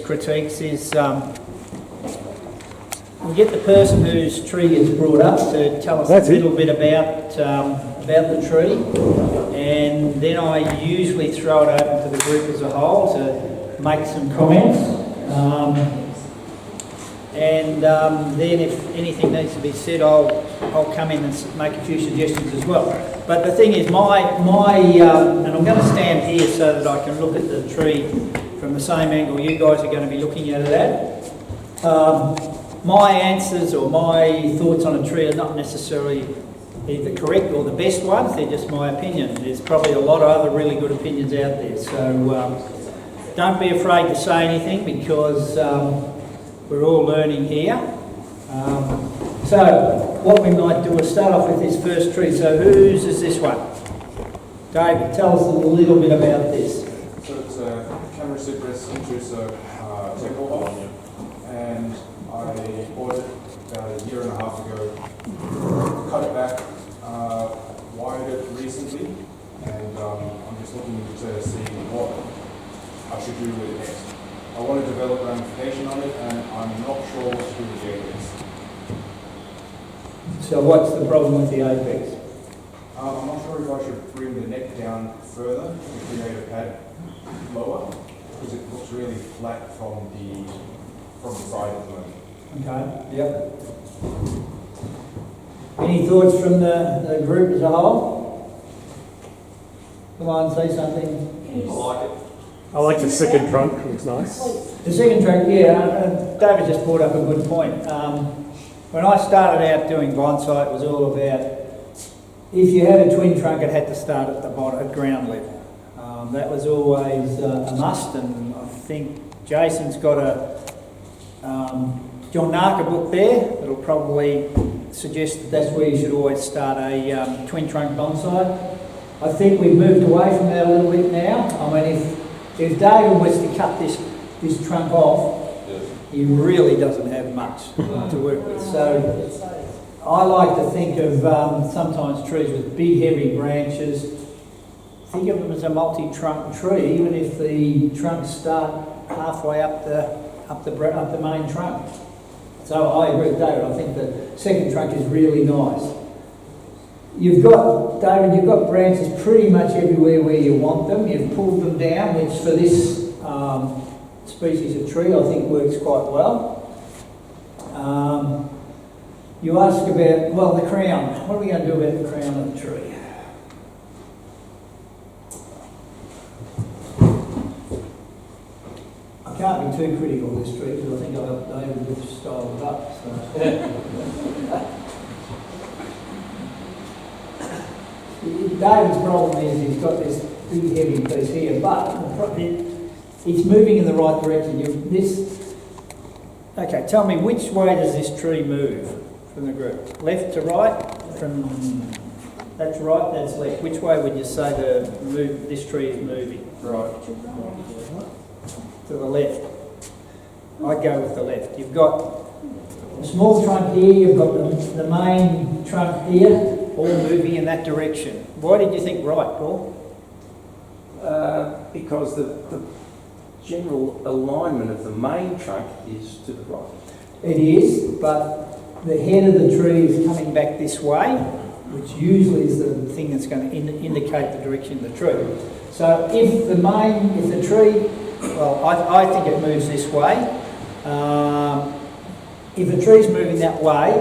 critiques is we get the person whose tree is brought up to tell us a little bit about the tree, and then I usually throw it open to the group as a whole to make some comments. Then if anything needs to be said, I'll come in and make a few suggestions as well. But the thing is, and I'm going to stand here so that I can look at the tree from the same angle you guys are going to be looking at it at. My answers or my thoughts on a tree are not necessarily either correct or the best ones, they're just my opinion. There's probably a lot of other really good opinions out there, so don't be afraid to say anything because we're all learning here. So what we might do is start off with this first tree. So whose is this one? David, tell us a little bit about this. So it's a Cypress intrusive temple, and I bought it about a year and a half ago, cut it back, wired it recently, and I'm just looking to see what I should do with it next. I want to develop ramification on it, and I'm not sure what to do with the apex. So what's the problem with the apex? I'm not sure if I should bring the neck down further to create a pad lower, because it looks really flat from the side at the moment. Okay, yep. Any thoughts from the group as a whole? Come on, say something. I like it. I like the second trunk, it looks nice. The second trunk, yeah, David just brought up a good point. When I started out doing bonsai, it was all about if you had a twin trunk, it had to start at the bottom, at ground level. That was always a must, and I think Jason's got a John Narker book there that'll probably suggest that that's where you should always start a twin trunk bonsai. I think we've moved away from that a little bit now. I mean, if David was to cut this trunk off, he really doesn't have much to work with. So I like to think of sometimes trees with big heavy branches. Think of them as a multi-trunk tree, even if the trunks start halfway up the main trunk. So I agree with David. I think the second trunk is really nice. You've got branches pretty much everywhere where you want them. You've pulled them down, which for this species of tree I think works quite well. You ask about, well, the crown. What are we going to do about the crown of the tree? I can't be too critical of this tree because I think I helped David with style it up. So. David's problem is he's got this big heavy piece here, but it's moving in the right direction. Okay, tell me, which way does this tree move from the group? Left to right? That's right, that's left. Which way would you say this tree is moving? Right. To the left. I'd go with the left. You've got a small trunk here, you've got the main trunk here, all moving in that direction. Why did you think right, Paul? Because the general alignment of the main trunk is to the right. It is, but the head of the tree is coming back this way, which usually is the thing that's going to indicate the direction of the tree. So if the tree, well, I think it moves this way. If the tree's moving that way,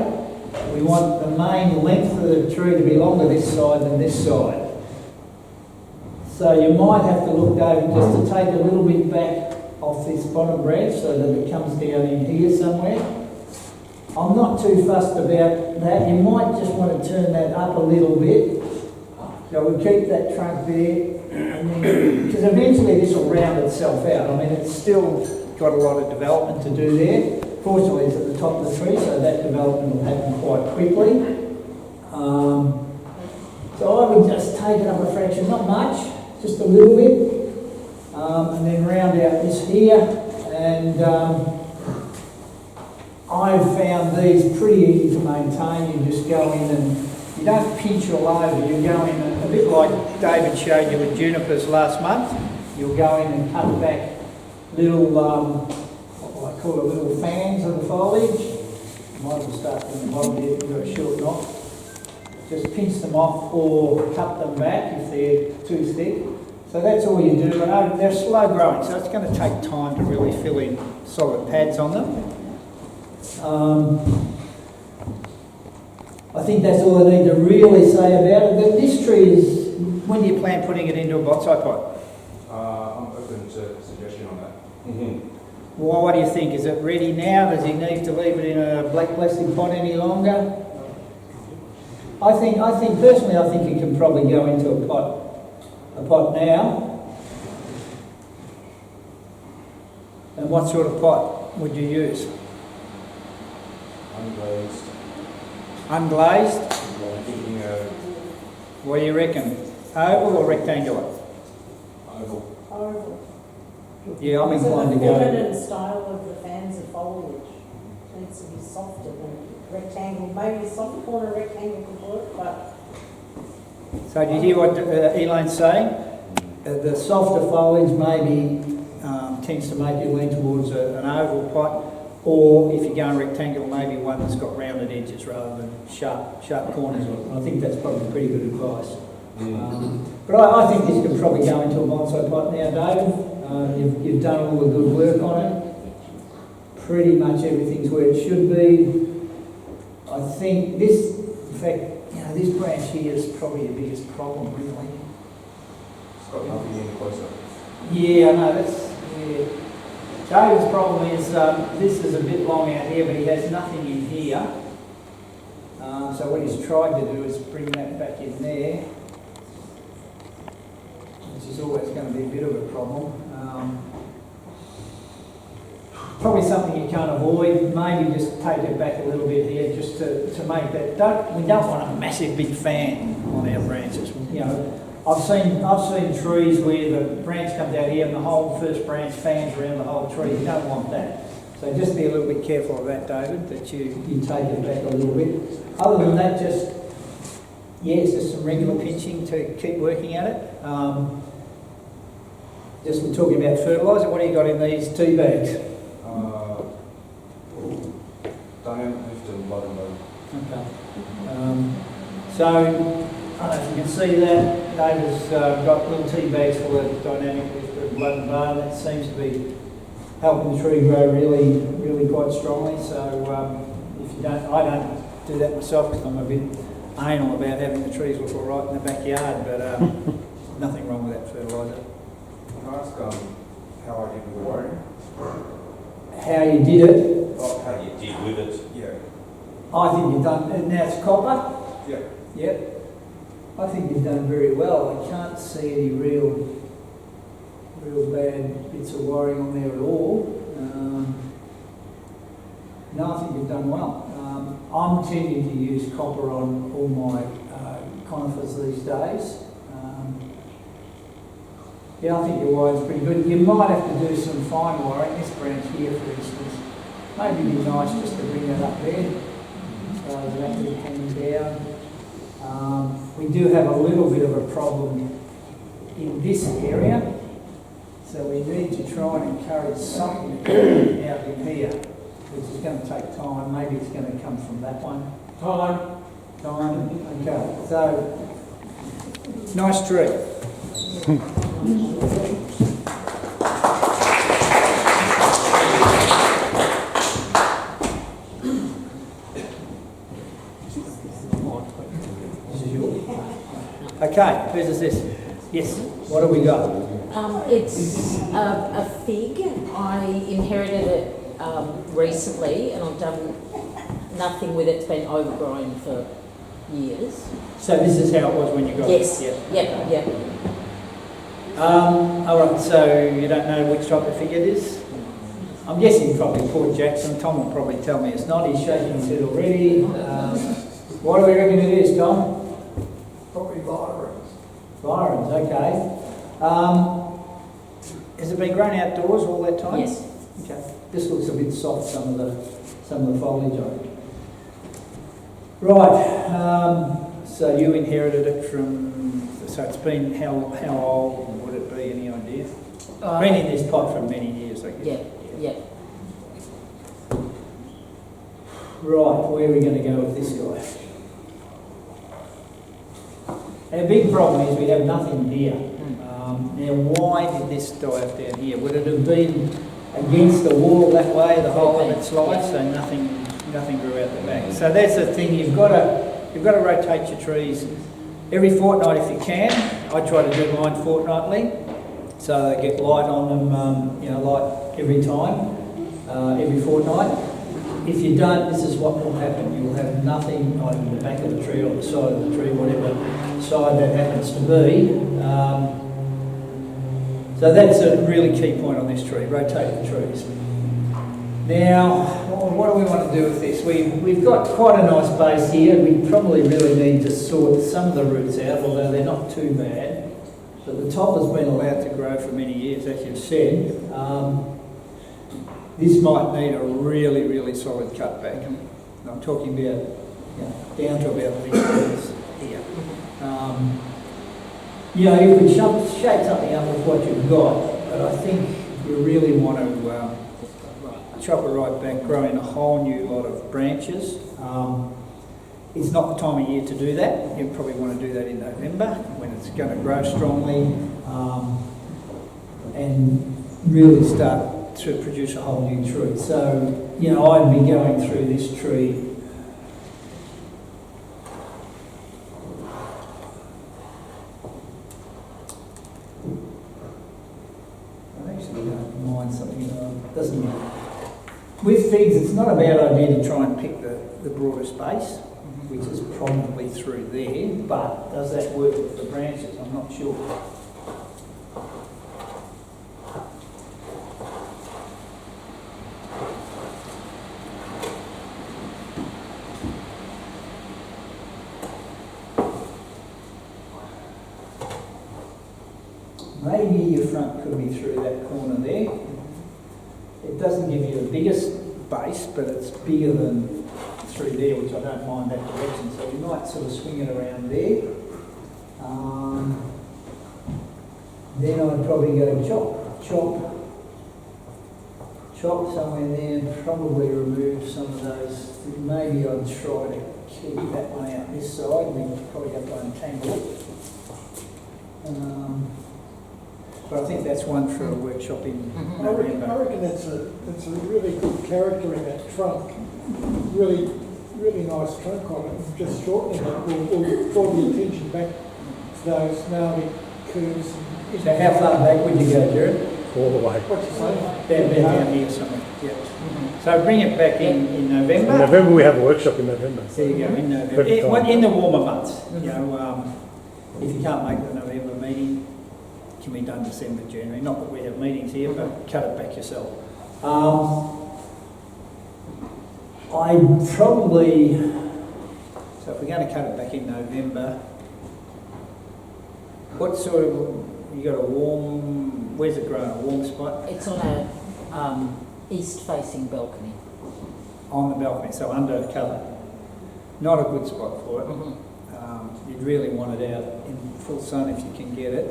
we want the main length of the tree to be longer this side than this side. So you might have to look, David, just to take a little bit back off this bottom branch so that it comes down in here somewhere. I'm not too fussed about that. You might just want to turn that up a little bit. So we'll keep that trunk there, because eventually this will round itself out. I mean, it's still got a lot of development to do there. Fortunately, it's at the top of the tree, so that development will happen quite quickly. So I would just take it up a fraction, not much, just a little bit, and then round out this here. And I've found these pretty easy to maintain. You just go in and you don't pinch all over. You go in and, a bit like David showed you with Junipers last month, you'll go in and cut back little call it little fans of the foliage. Might as well start from the bottom here, you've got a short knot. Just pinch them off or cut them back if they're too thick. So that's all you do, and they're slow growing, so it's going to take time to really fill in solid pads on them. I think that's all I need to really say about it. But this tree is, when do you plan putting it into a bonsai pot? I'm open to suggestion on that. Well, what do you think? Is it ready now? Does he need to leave it in a black plastic pot any longer? I think personally, I think it can probably go into a pot now. And what sort of pot would you use? Unglazed. Unglazed? I'm thinking What do you reckon? Oval or rectangular? oval. Oval. Yeah, I'm inclined to The go. feminine style of the fans of foliage needs to be softer than rectangle. Maybe a soft corner rectangle could work, but So do you hear what Elaine's saying? The softer foliage maybe tends to make you lean towards an oval pot, or if you're going rectangular, maybe one that's got rounded edges rather than sharp corners. I think that's probably pretty good advice. But I think this could probably go into a bonsai pot now, David. You've done all the good work on it. Pretty much everything's where it should be. I think this, in fact, this branch here is probably the biggest problem, really. It's got nothing in closer. Yeah, I know, yeah. David's problem is this is a bit long out here, but he has nothing in here. So what he's tried to do is bring that back in there, which is always going to be a bit of a problem. Probably something you can't avoid. Maybe just take it back a little bit here, just to make that. We don't want a massive big fan on our branches. You know, I've seen trees where the branch comes out here and the whole first branch fans around the whole tree. You don't want that. So just be a little bit careful of that, David. That you take it back a little bit. Other than that, it's just some regular pinching to keep working at it. Just we're talking about fertiliser. What do you got in these tea bags? Dynamic lift and blood and bone. Okay. So, I don't know if you can see that. David's got little tea bags full of dynamic lift and blood and bone. That seems to be helping the tree grow really, really quite strongly. So, if you don't, I don't do that myself because I'm a bit anal about having the trees look all right in the backyard, but nothing wrong with that fertiliser. Can I ask how I did with the wiring? How you did it? Oh, how you did with it? Yeah. I think you've done, and now it's copper? Yeah. Yep. I think you've done very well. I can't see any real bad bits of wiring on there at all. No, I think you've done well. I'm tending to use copper on all my conifers these days. Yeah, I think your wiring's pretty good. You might have to do some fine wiring. This branch here, for instance, maybe it'd be nice just to bring that up there, so that will hang down. We do have a little bit of a problem in this area, so we need to try and encourage something out in here, which is going to take time. Maybe it's going to come from that one. Time. Okay. So, nice tree. Okay, whose is this? Yes, what have we got? It's a fig. I inherited it recently and I've done nothing with it. It's been overgrown for years. So this is how it was when you got Yes. it? Yep. All right, so you don't know which type of fig it is? I'm guessing probably Port Jackson. Tom will probably tell me it's not. He's shaking his head already. What do we reckon it is, Tom? Probably Byron's. Byron's, okay. Has it been grown outdoors all that time? Yes. Okay. This looks a bit soft, some of the foliage on it. Right. So you inherited it from. So it's been how old would it be? Any idea? Been in this pot for many years, I guess. Yep. Right, where are we going to go with this guy? Our big problem is we have nothing here. Now, why did this die off down here? Would it have been against the wall that way the whole of its life, so nothing grew out the back? So that's the thing. You've got to rotate your trees every fortnight if you can. I try to do mine fortnightly, so they get light on them. Light every time, every fortnight. If you don't, this is what will happen. You'll have nothing on the back of the tree or the side of the tree, whatever side that happens to be. So that's a really key point on this tree, rotate the trees. Now, what do we want to do with this? We've got quite a nice base here. We probably really need to sort some of the roots out, although they're not too bad. But the top has been allowed to grow for many years, as you've said. This might need a really, really solid cutback. I'm talking about down to about these here. You could shape something up with what you've got, but I think you really want to chop it right back, grow in a whole new lot of branches. It's not the time of year to do that. You probably want to do that in November when it's going to grow strongly and really start to produce a whole new tree. So, I'd be going through this tree I actually don't mind something doesn't matter. With figs, it's not a bad idea to try and pick the broadest base, which is probably through there, but does that work with the branches? I'm not sure. Maybe your front could be through that corner there. It doesn't give you the biggest base, but it's bigger than through there, which I don't mind that direction. So you might sort of swing it around there. Then I'd probably go chop somewhere there and probably remove some of those. Maybe I'd try to keep that one out this side. We'd probably have to untangle it. But I think that's one for a workshop in November. I reckon that's a really good character in that trunk. Really nice trunk on it. Just shortening it will draw the attention back to those gnarly curves. So how far back would you go, Jared? All the way. What you say? Down here somewhere. Yeah. So bring it back in November. In November we have a workshop in November. There you go, in November. In the warmer months. If you can't make the November meeting, it can be done December, January. Not that we have meetings here, but cut it back yourself. I probably, so if we're going to cut it back in November, what sort of, you got a warm, where's it growing, a warm spot? It's on a east-facing balcony. On the balcony, so under cover. Not a good spot for it. You'd really want it out in full sun if you can get it.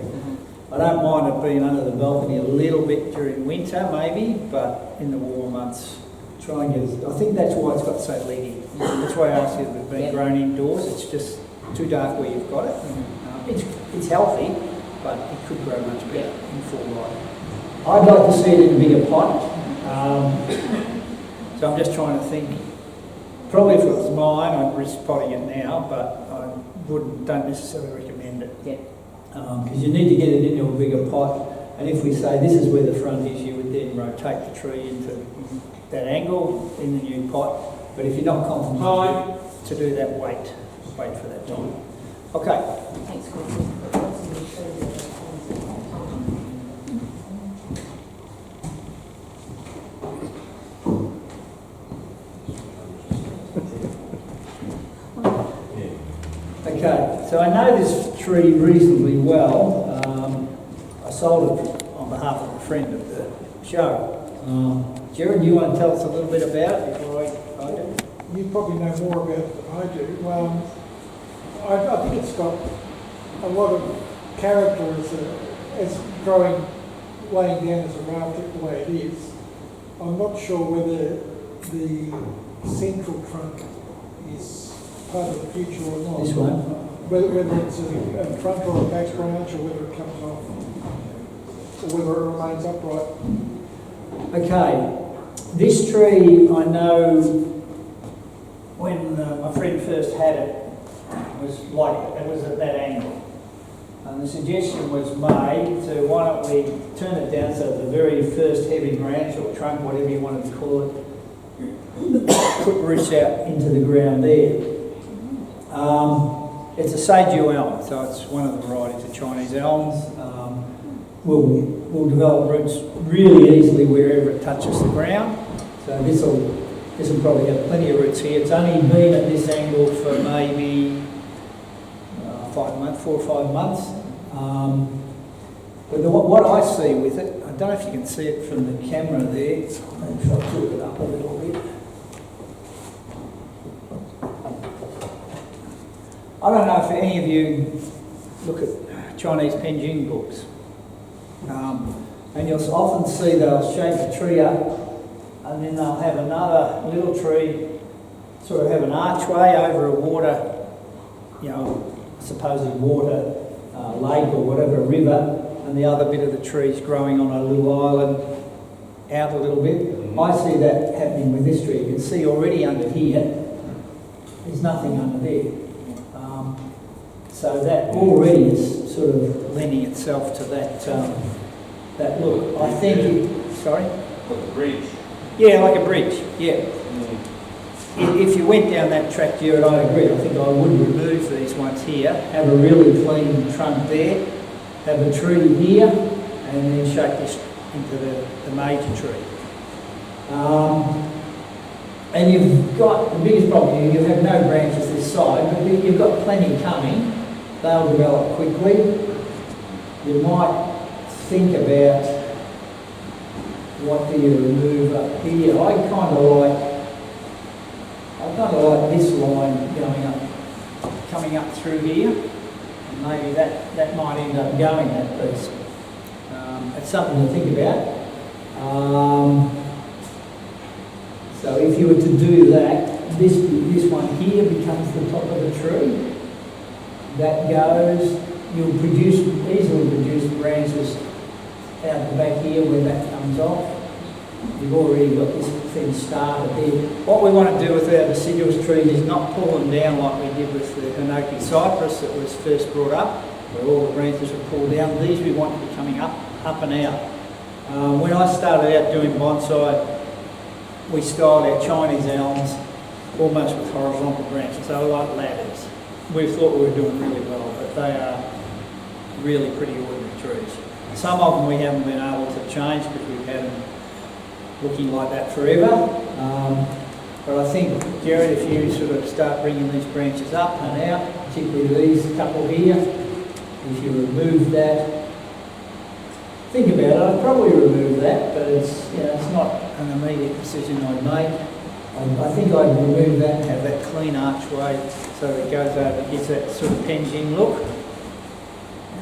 I don't mind it being under the balcony a little bit during winter maybe, but in the warmer months, try and get it. I think that's why it's got so leggy. That's why I asked you if it's been grown indoors. It's just too dark where you've got it. It's healthy, but it could grow much better in full light. I'd like to see it in a bigger pot. So I'm just trying to think. Probably if it was mine, I'd risk potting it now, but I don't necessarily recommend it. Because you need to get it into a bigger pot. And if we say this is where the front is, you would then rotate the tree into that angle in the new pot. But if you're not confident to do that, wait for that time. Okay. Thanks, Chris. Okay, so I know this tree reasonably well. I sold it on behalf of a friend at the show. Jared, do you want to tell us a little bit about it before I do? You probably know more about it than I do. I think it's got a lot of character as growing, laying down as a raft the way it is. I'm not sure whether the central trunk is part of the future or not. This one? Whether it's a front or a back branch, or whether it comes off, or whether it remains upright. Okay, this tree, I know when my friend first had it, was like, it was at that angle. And the suggestion was made to, why don't we turn it down so the very first heavy branch or trunk, whatever you wanted to call it, put roots out into the ground there. It's a Seiju elm, so it's one of the varieties of Chinese elms. Will develop roots really easily wherever it touches the ground. So this will probably have plenty of roots here. It's only been at this angle for maybe 4 or 5 months. But what I see with it, I don't know if you can see it from the camera there. I'll try to tilt it up a little bit. I don't know if any of you look at Chinese Penjing books. And you'll often see they'll shape a tree up and then they'll have another little tree sort of have an archway over a water, supposed water lake or whatever, a river, and the other bit of the tree's growing on a little island out a little bit. I see that happening with this tree. You can see already under here, there's nothing under there. So that already is sort of lending itself to that look. I think sorry? Like a bridge. Yeah, like a bridge, yeah. If you went down that track, Jared, I agree. I think I would remove these ones here, have a really clean trunk there, have a tree here, and then shape this into the major tree. And you've got, the biggest problem here, you have no branches this side, but you've got plenty coming. They'll develop quickly. You might think about what do you remove up here. I kind of like this line going up, coming up through here. And maybe that might end up going that piece. It's something to think about. So if you were to do that, this one here becomes the top of the tree. That goes, you'll easily produce branches out the back here where that comes off. You've already got this thing started there. What we want to do with our deciduous trees is not pull them down like we did with the Hinoki Cypress that was first brought up, where all the branches were pulled down. These we want to be coming up and out. When I started out doing bonsai, we styled our Chinese elms almost with horizontal branches. They were like ladders. We thought we were doing really well, but they are really pretty ordinary trees. Some of them we haven't been able to change because we've had them looking like that forever. But I think, Jared, if you sort of start bringing these branches up and out, particularly these couple here, if you remove that, think about it, I'd probably remove that, but it's not an immediate decision I'd make. I think I'd remove that and have that clean archway so that it goes over, gives that sort of Penjing look.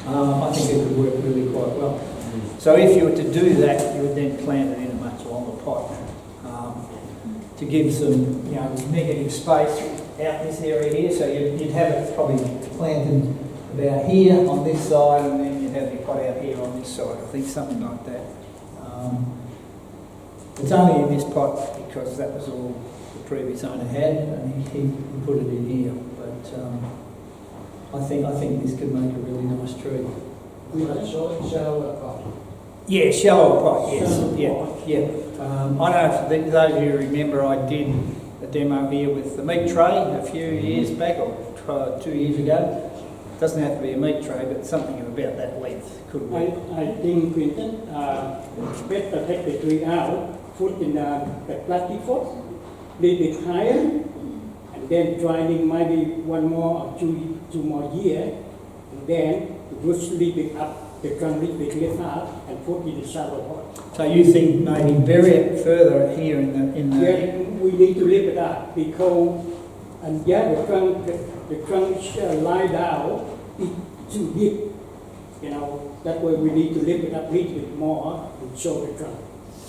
I think it would work really quite well. So if you were to do that, you would then plant it in a much longer pot to give some, negative space out this area here. So you'd have it probably planted about here on this side, and then you'd have your pot out here on this side. I think something like that. It's only in this pot because that was all the previous owner had, and he put it in here. But I think this could make a really nice tree. Shallower pot. Yeah, shallower pot. Yes. Yeah. I don't know if those of you remember, I did a demo here with the meat tray a few years back, or 2 years ago. It doesn't have to be a meat tray, but something of about that length could work. I think, Quinton, better take the tree out, put in the plastic pot, leave it higher, and then drying maybe 1 more or 2 more years, and then just leave it up, the trunk leave it lift up, and put in the shallow pot. So you think maybe bury it further here in the Yeah, we need to leave it up because, and yeah, the trunk lie down, it's too deep. That way we need to lift it up a little bit more and show the trunk.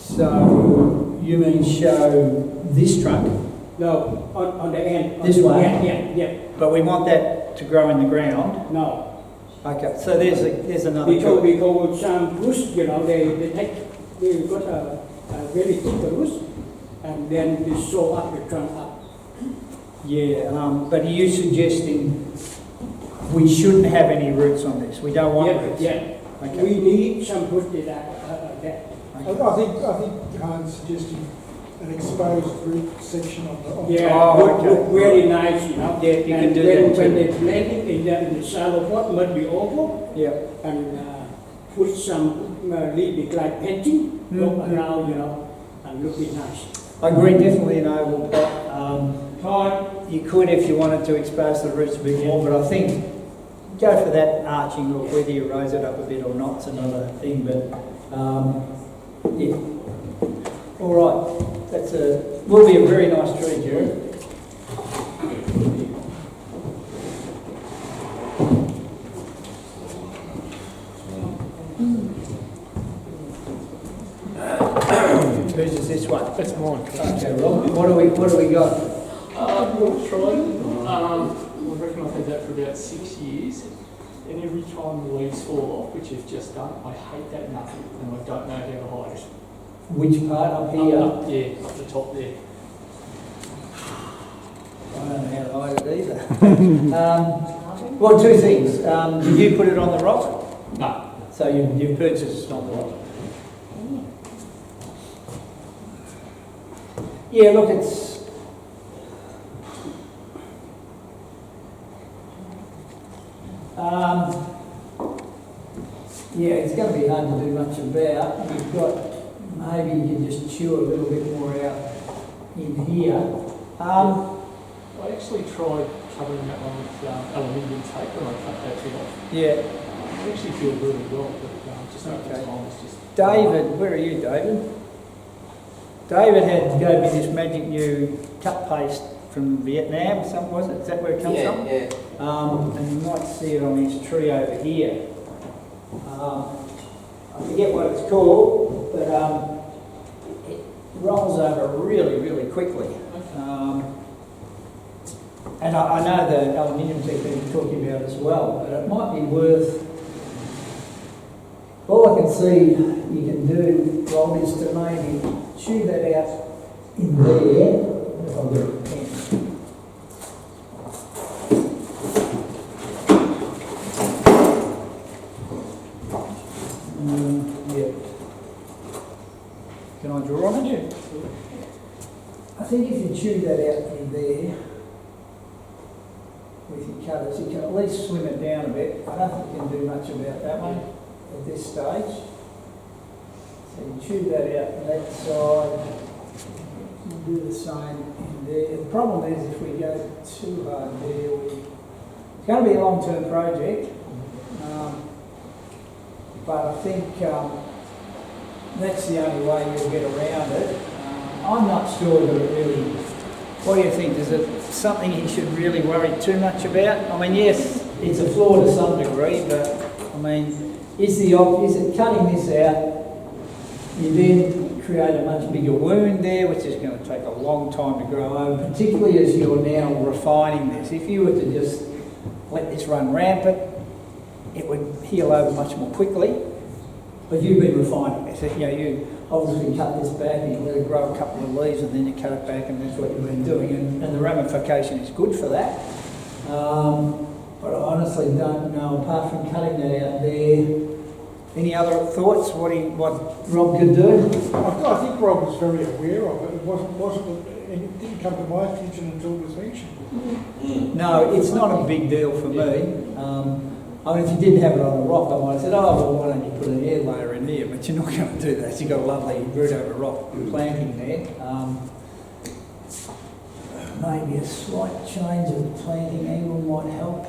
So you mean show this trunk, No, on the end. This one? Yeah. but we want that to grow in the ground? No. Okay, so there's another Because choice. some roots, they got a very thick roots, and then they sew up the trunk up. Yeah, but are you suggesting we shouldn't have any roots on this? We don't want roots? Yeah. Okay. We need some roots that. I think Khan's suggesting an exposed root section of the. Yeah, Oh, okay. look very nice, Yeah, you can and do when, that when too. they plant it in the shallow pot, must be oval, Yeah. and put some leaf like painting, look around, and look it nice. I agree, definitely an oval pot. You could if you wanted to expose the roots a bit more, but I think go for that arching look, whether you raise it up a bit or not's another thing, but yeah. All right, will be a very nice tree, Jared. Whose is this one? That's mine. Okay, Rob, what do we got? We'll try. I reckon I've had that for about 6 years. And every time the leaves fall off, which you've just done, I hate that nothing, and I don't know how to hide it. Which part up here? Up the top there. I don't know how to hide it either. Well, two things. Did you put it on the rock? No. So you purchased it on the rock? Yeah, look, it's... yeah, it's going to be hard to do much about. You've got... Maybe you can just chew a little bit more out in here. I actually tried covering that one with aluminium tape when I cut that bit off. Yeah. I actually feel really well, but just at the Okay. time it's just... David, where are you, David? David gave me this magic new cut paste from Vietnam, something was it? Is that where it comes from? Yeah. And you might see it on his tree over here. I forget what it's called, but it rolls over really, really quickly. And I know the aluminium technique you're talking about as well, but it might be worth... All I can see you can do, Rob, is to maybe chew that out in there. If I've got a pen. Yeah. Can I draw on it? Yeah. I think if you chew that out in there with your cutters, you can at least swim it down a bit. I don't think you can do much about that one at this stage. So you chew that out on that side. You do the same in there. The problem is if we go too hard there, it's going to be a long-term project. But I think that's the only way you'll get around it. I'm not sure that it really... What do you think? Is it something you should really worry too much about? I mean, yes, it's a flaw to some degree, but I mean, is it cutting this out? You then create a much bigger wound there, which is going to take a long time to grow over, particularly as you're now refining this. If you were to just let this run rampant, it would heal over much more quickly. But you've been refining this. You obviously cut this back and you let it grow a couple of leaves and then you cut it back, and that's what you've been doing. And the ramification is good for that. But I honestly don't know, apart from cutting that out there, any other thoughts? What Rob could do? I think Rob was very aware of it. It didn't come to my attention until it was mentioned. No, it's not a big deal for me. I mean, if you didn't have it on a rock, I might have said, oh, well, why don't you put an air layer in here? But you're not going to do that. You've got a lovely root over rock planting there. Maybe a slight change of the planting angle might help.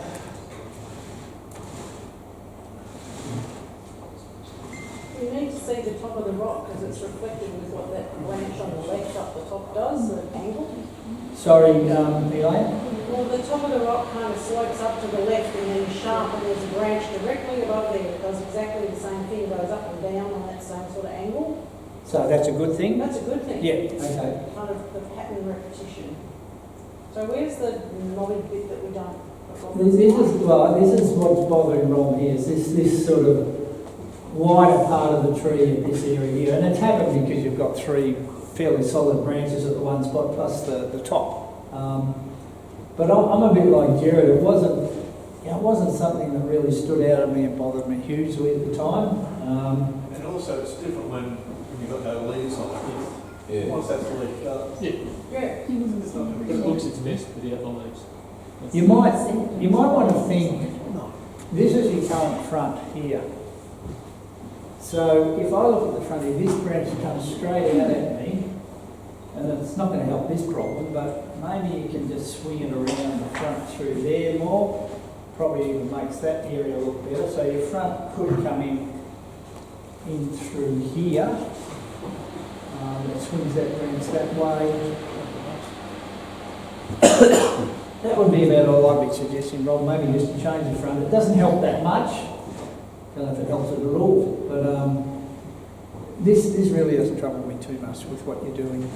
You need to see the top of the rock because it's reflected with what that branch on the left up the top does, the angle. Sorry, Elaine? Well, the top of the rock kind of slopes up to the left and then sharp, and there's a branch directly above there that does exactly the same thing, goes up and down on that same sort of angle. So that's a good thing? That's a good thing. Yeah, okay. Kind of the pattern repetition. So where's the knobby bit that we don't? This is what's bothering Ron here, is this sort of wider part of the tree in this area here. And it's happened because you've got three fairly solid branches at the one spot plus the top. But I'm a bit like Jared. It wasn't something that really stood out at me and bothered me hugely at the time. And also it's different when you've got no leaves on it. Yeah. Once that's the leaf done. Yeah. It's not going to It be looks its best without the leaves. You might want to think, this is your current front here. So if I look at the front here, this branch comes straight out at me, and it's not going to help this problem, but maybe you can just swing it around the front through there more. Probably even makes that area look better. So your front could come in through here. It swings that branch that way. That would be about all I'd be suggesting, Rob. Maybe just to change the front. It doesn't help that much. Don't know if it helps it at all. But this really doesn't trouble me too much with what you're doing.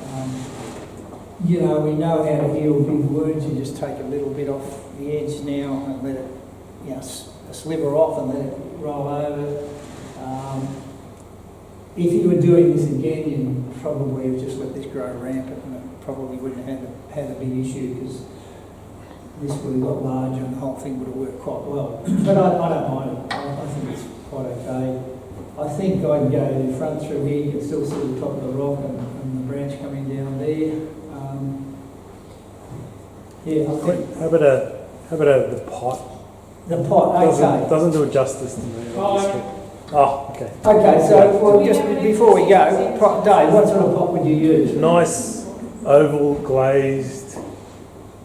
You know, we know how to heal big wounds. You just take a little bit off the edge now and let it, you know, a sliver off and let it roll over. If you were doing this again, you'd probably have just let this grow rampant, and it probably wouldn't have had a big issue because this would have got larger and the whole thing would have worked quite well. But I don't mind it. I think it's quite okay. I think I'd go the front through here. You can still see the top of the rock and the branch coming down there. Yeah, I think How about the pot? the pot. Okay. Doesn't do it justice to me. Okay. Okay, so well, just before we go, Dave, what sort of pot would you use? Nice oval glazed,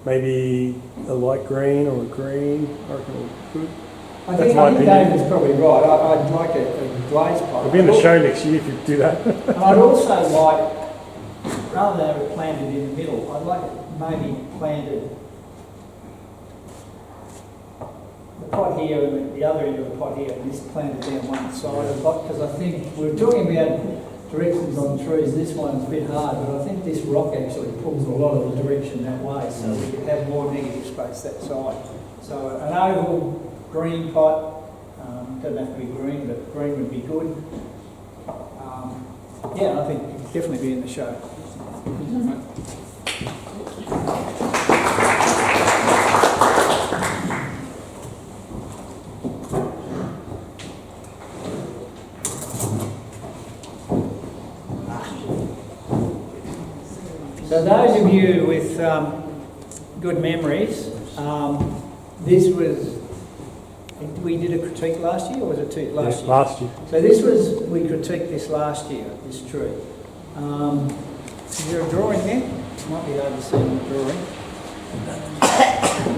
maybe a light green or a green. I reckon it would be good. I That's think my opinion. David's probably right. I'd like a glazed pot. It'll be in the show next year if you do that. And I'd also like, rather than have it planted in the middle, I'd like it maybe planted the pot here and the other end of the pot here, and this planted down one side of the pot, because I think we were talking about directions on trees. This one's a bit hard, but I think this rock actually pulls a lot of the direction that way, so we could have more negative space that side. So an oval green pot, doesn't have to be green, but green would be good. Yeah, I think it could definitely be in the show. So those of you with good memories, this was, we did a critique last year, or was it last year? Last year. So this was, we critiqued this last year, this tree. Is there a drawing there? Might be overseeing the drawing.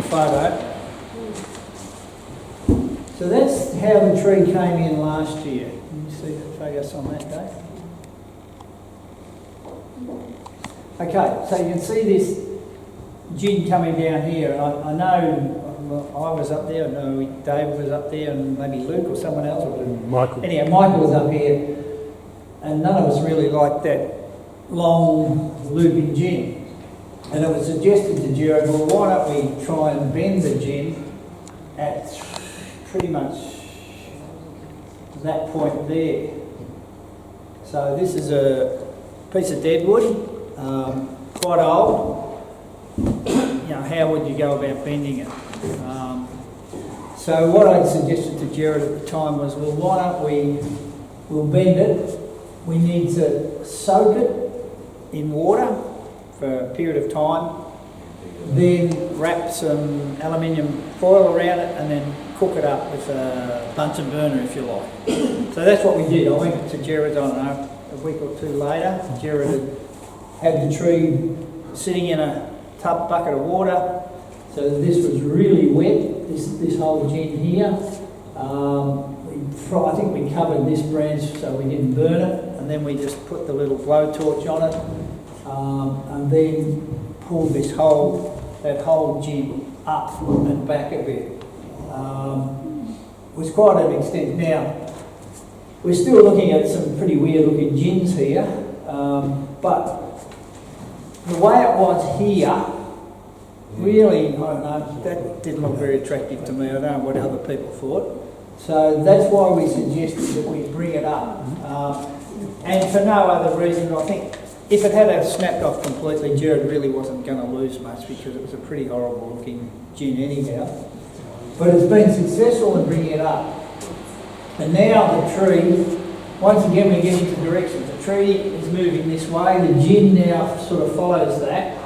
Photo. So that's how the tree came in last year. Can you see the focus on that, Dave? Okay, so you can see this gin coming down here, and I know I was up there, I know Dave was up there, and maybe Luke or someone else. Michael. Anyhow, Michael was up here, and none of us really liked that long looping gin. And it was suggested to Jared, well, why don't we try and bend the gin at pretty much that point there. So this is a piece of deadwood. Quite old. You know, how would you go about bending it? So what I'd suggested to Jared at the time was, well, why don't we'll bend it. We need to soak it in water for a period of time, then wrap some aluminium foil around it, and then cook it up with a Bunsen burner, if you like. So that's what we did. I went to Jared, I don't know, a week or two later. Jared had the tree sitting in a tub bucket of water, so this was really wet, this whole gin here. I think we covered this branch so we didn't burn it, and then we just put the little blowtorch on it, and then pulled that whole gin up and back a bit. It was quite an extent. Now, we're still looking at some pretty weird looking gins here, but the way it was here, really, I don't know, that didn't look very attractive to me. I don't know what other people thought. So that's why we suggested that we bring it up. And for no other reason, I think if it had snapped off completely, Jared really wasn't going to lose much because it was a pretty horrible looking gin anyhow. But it's been successful in bringing it up. And now the tree, once again we get into directions. The tree is moving this way, the gin now sort of follows that.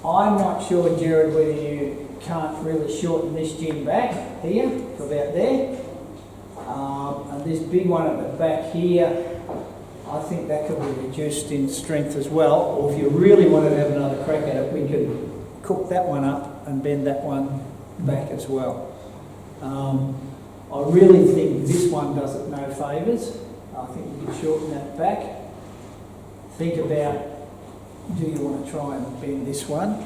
I'm not sure, Jared, whether you can't really shorten this gin back here to about there. And this big one at the back here, I think that could be reduced in strength as well. Or if you really wanted to have another crack at it, we could cook that one up and bend that one back as well. I really think this one does it no favours. I think you can shorten that back. Think about, do you want to try and bend this one?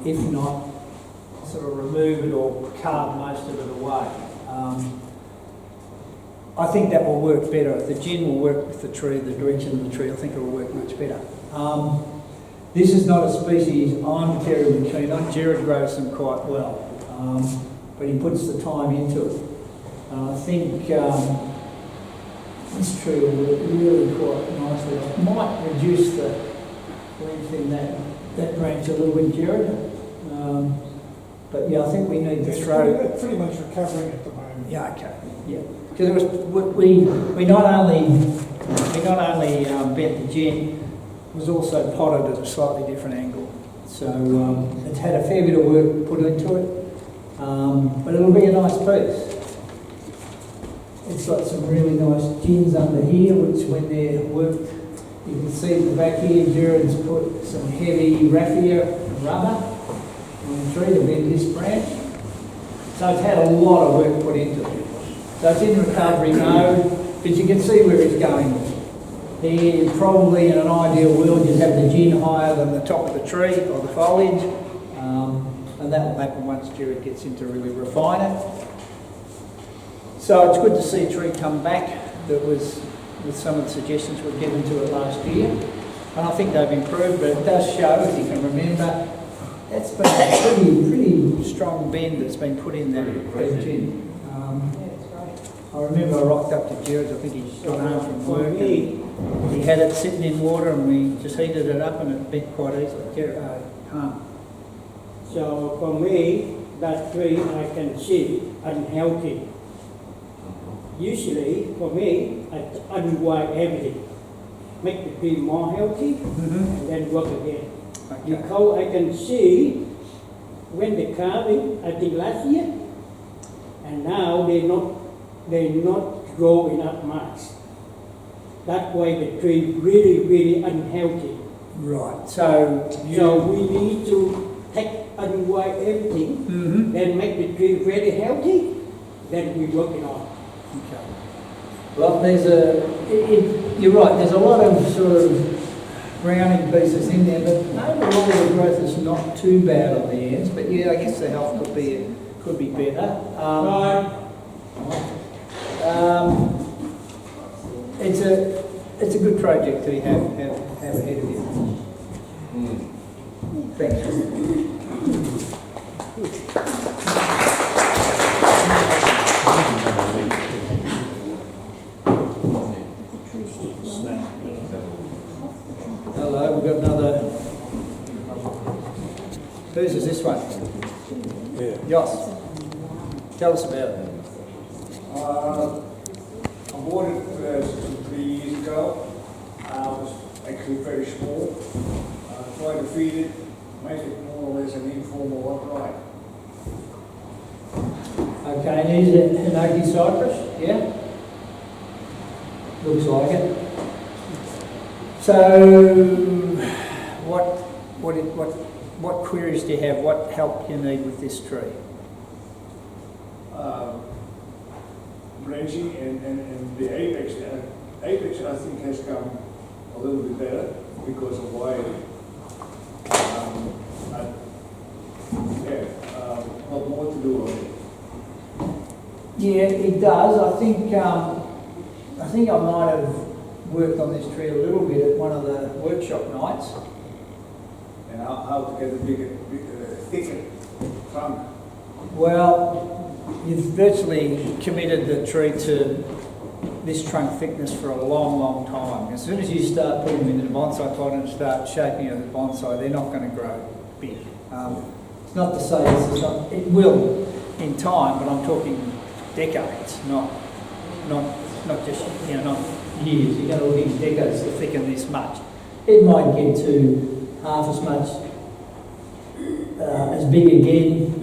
If not, sort of remove it or carve most of it away. I think that will work better. The gin will work with the tree, the direction of the tree. I think it will work much better. This is not a species I'm terribly keen on. Jared grows them quite well, but he puts the time into it. I think this tree will work really quite nicely. I might reduce the length in that branch a little bit, Jared. But yeah, I think we need to throw. It's pretty much recovering at the moment. Yeah, okay. Yeah, because we not only bent the gin, it was also potted at a slightly different angle. So it's had a fair bit of work put into it, but it'll be a nice piece. It's got some really nice gins under here, which when they're worked, you can see at the back here, Jared's put some heavy raffia rubber on the tree to bend this branch. So it's had a lot of work put into it. So it's in recovery mode, but you can see where it's going. Here, probably in an ideal world, you'd have the gin higher than the top of the tree or the foliage, and that will happen once Jared gets in to really refine it. So it's good to see a tree come back that was with some of the suggestions we've given to it last year. And I think they've improved, but it does show, if you can remember, that's been a pretty strong bend that's been put in that gin. I remember I rocked up to Jared's, I think he's got home from work, and he had it sitting in water and we just heated it up and it bent quite easily. So for me, that tree I can see unhealthy. Usually, for me, I unwind everything, make the tree more healthy, and then work again. Okay. Because I can see when the carving, I think last year, and now they not grow enough much. That way the tree really unhealthy. Right. So we need to unwind everything, then make the tree very healthy, then we work it on. Okay. Well, you're right, there's a lot of sort of browning pieces in there, but overall the growth is not too bad on the ends, but yeah, I guess the health could be better. It's a good project to have ahead of you. Thanks. Hello, we've got another. Whose is this one? Yeah. Yoss. Tell us about it. I bought it 3 years ago. It was actually very small. Tried to feed it, make it more or less an informal upright. Okay, and is it Hinoki Cypress? Yeah? Looks like it. So, what queries do you have? What help do you need with this tree? Branching and the apex. Apex I think has come a little bit better because of wiring. Not more to do on it. Yeah, it does. I think think I might have worked on this tree a little bit at one of the workshop nights. And how to get a thicker trunk. Well, you've virtually committed the tree to this trunk thickness for a long, long time. As soon as you start putting them into the bonsai pot and start shaping it as a bonsai, they're not going to grow big. It's not to say it will in time, but I'm talking decades, not just, not years. You're going to look in decades to thicken this much. It might get to half as much, as big again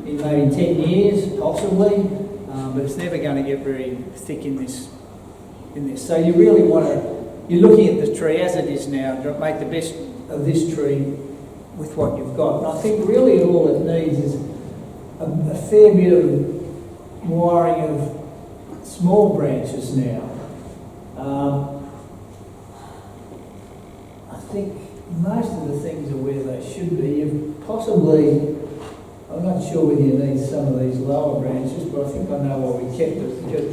in maybe 10 years, possibly, but it's never going to get very thick in this. So you really want to, you're looking at the tree as it is now, make the best of this tree with what you've got. And I think really all it needs is a fair bit of wiring of small branches now. I think most of the things are where they should be. You've possibly, I'm not sure whether you need some of these lower branches, but I think I know why we kept it. Because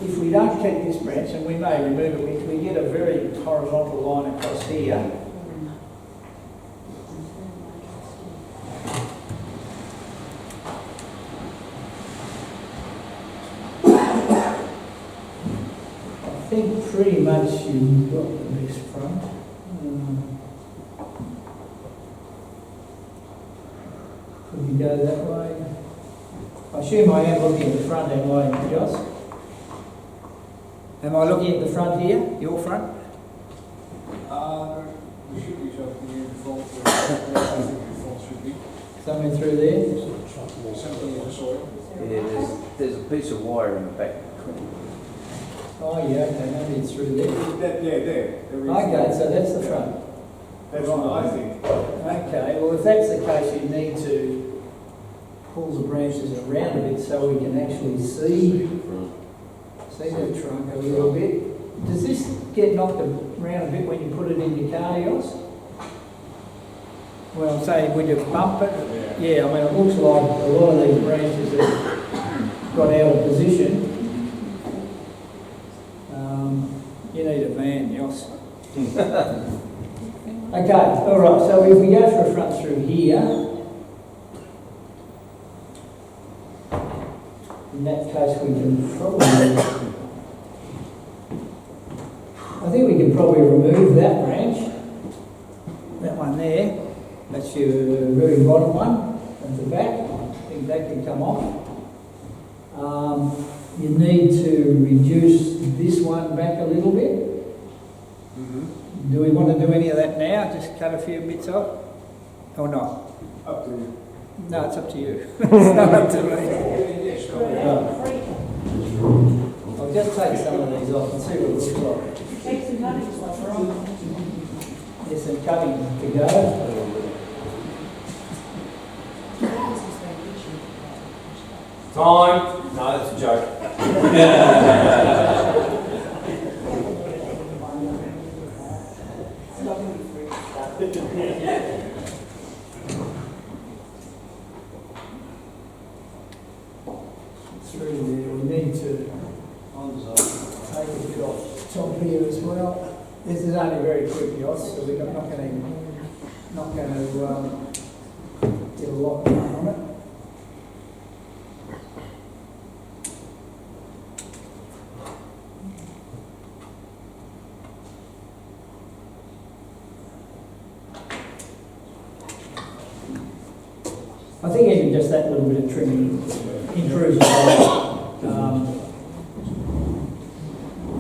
if we don't keep this branch, and we may remove it, we get a very horizontal line across here. I think pretty much you've got this front. Could you go that way? I assume I am looking at the front, am I, Joss? Am I looking at the front here? Your front? There should be something in the front. I think the front should be. Something through there? Something in the soil. Yeah, there's a piece of wire in the back. Oh yeah, okay, maybe it's through there. There. Okay, so that's the front. That's what I think. Okay, well if that's the case, you need to pull the branches around a bit so we can actually see the trunk a little bit. Does this get knocked around a bit when you put it in your cardios? Well, I'm saying, would you bump it? Yeah, I mean, it looks like a lot of these branches have got out of position. You need a van, Yoss. Okay, all right, so if we go for a front through here, in that case we can probably, I think we can probably remove that branch, that one there, that's your very bottom one at the back. I think that can come off. You need to reduce this one back a little bit. Do we want to do any of that now? Just cut a few bits off? Or not? Up to you. No, it's up to you. It's not up to me. I'll just take some of these off and see what it looks like. Take some cuttings off, right? There's some cutting to go. Time. No, that's a joke. Through there, we need to take a bit off top here as well. This is only very quick, Yoss, so we're not going to get a lot done on it. I think even just that little bit of trimming improves the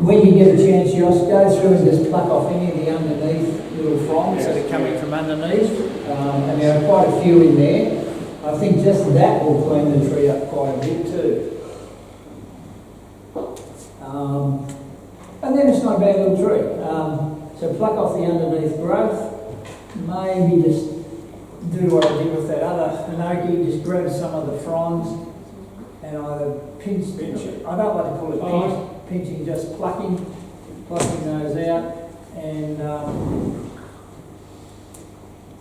when you get a chance, you just go through and just pluck off any of the underneath little fronds that are coming from underneath. And there are quite a few in there. I think just that will clean the tree up quite a bit too. And then it's not a bad little tree. So pluck off the underneath growth. Maybe just do what I did with that other enoki, just grab some of the fronds and either pinch it. I don't like to call it pinching, just plucking those out. And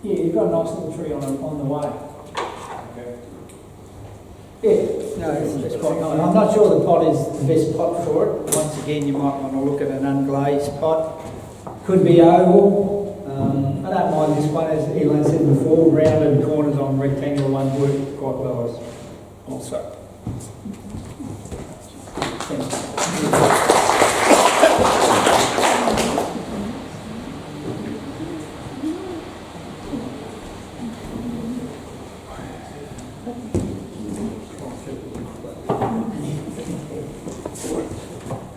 yeah, you've got a nice little tree on the way. Okay. Yeah, no, it's quite nice. I'm not sure the pot is the best pot for it. Once again, you might want to look at an unglazed pot. Could be oval. I don't mind this one, as Elon said before, rounded corners on rectangular ones work quite well also.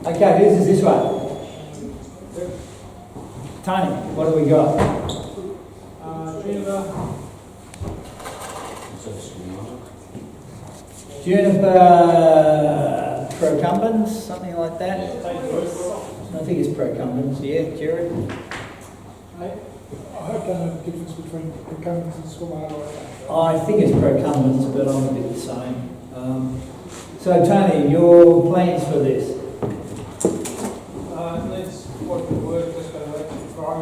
Okay, this is this one. Tony, what do we got? Juniper procumbens, something like that. I think it's procumbens, yeah, Jared. I don't know the difference between procumbens and squamata. I think it's procumbens, but I'm a bit the same. So Tony, your plans for this? Let's watch the work, just going to let it grow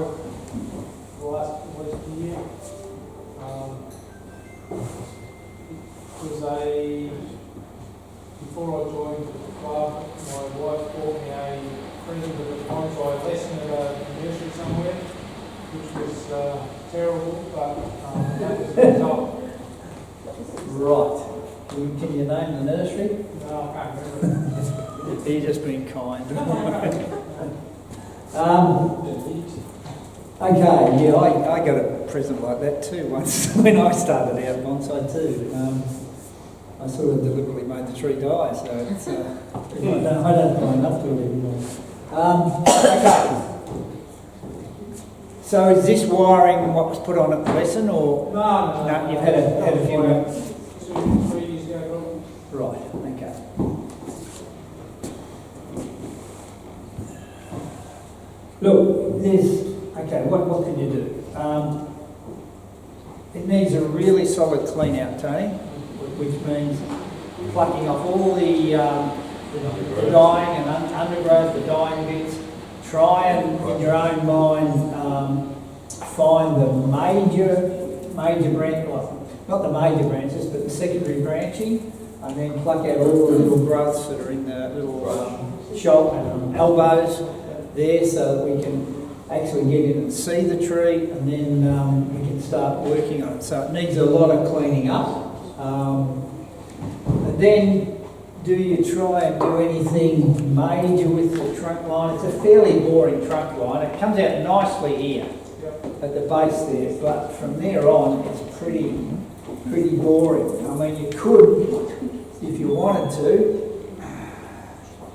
the last at least year. Before I joined the club, my wife bought me a present of a bonsai lesson at a nursery somewhere, which was terrible, but that was the result. Right. Can you name the nursery? No, I can't remember. You've just been kind. Okay, yeah, I got a present like that too once when I started out bonsai too. I sort of deliberately made the tree die, so it's, I don't mind enough to it anymore. Okay. So is this wiring what was put on at the lesson, or No, you've had a few minutes? 2-3 years ago, Right, okay. Look, what can you do? It needs a really solid clean out, Tony, which means plucking off all the dying and undergrowth, the dying bits. Try and, in your own mind, find the major branch, well, not the major branches, but the secondary branching, and then pluck out all the little growths that are in the little shoulder elbows there, so that we can actually get in and see the tree, and then we can start working on it. So it needs a lot of cleaning up. And then, do you try and do anything major with the trunk line? It's a fairly boring trunk line. It comes out nicely here at the base there, but from there on, it's pretty boring. I mean, you could, if you wanted to.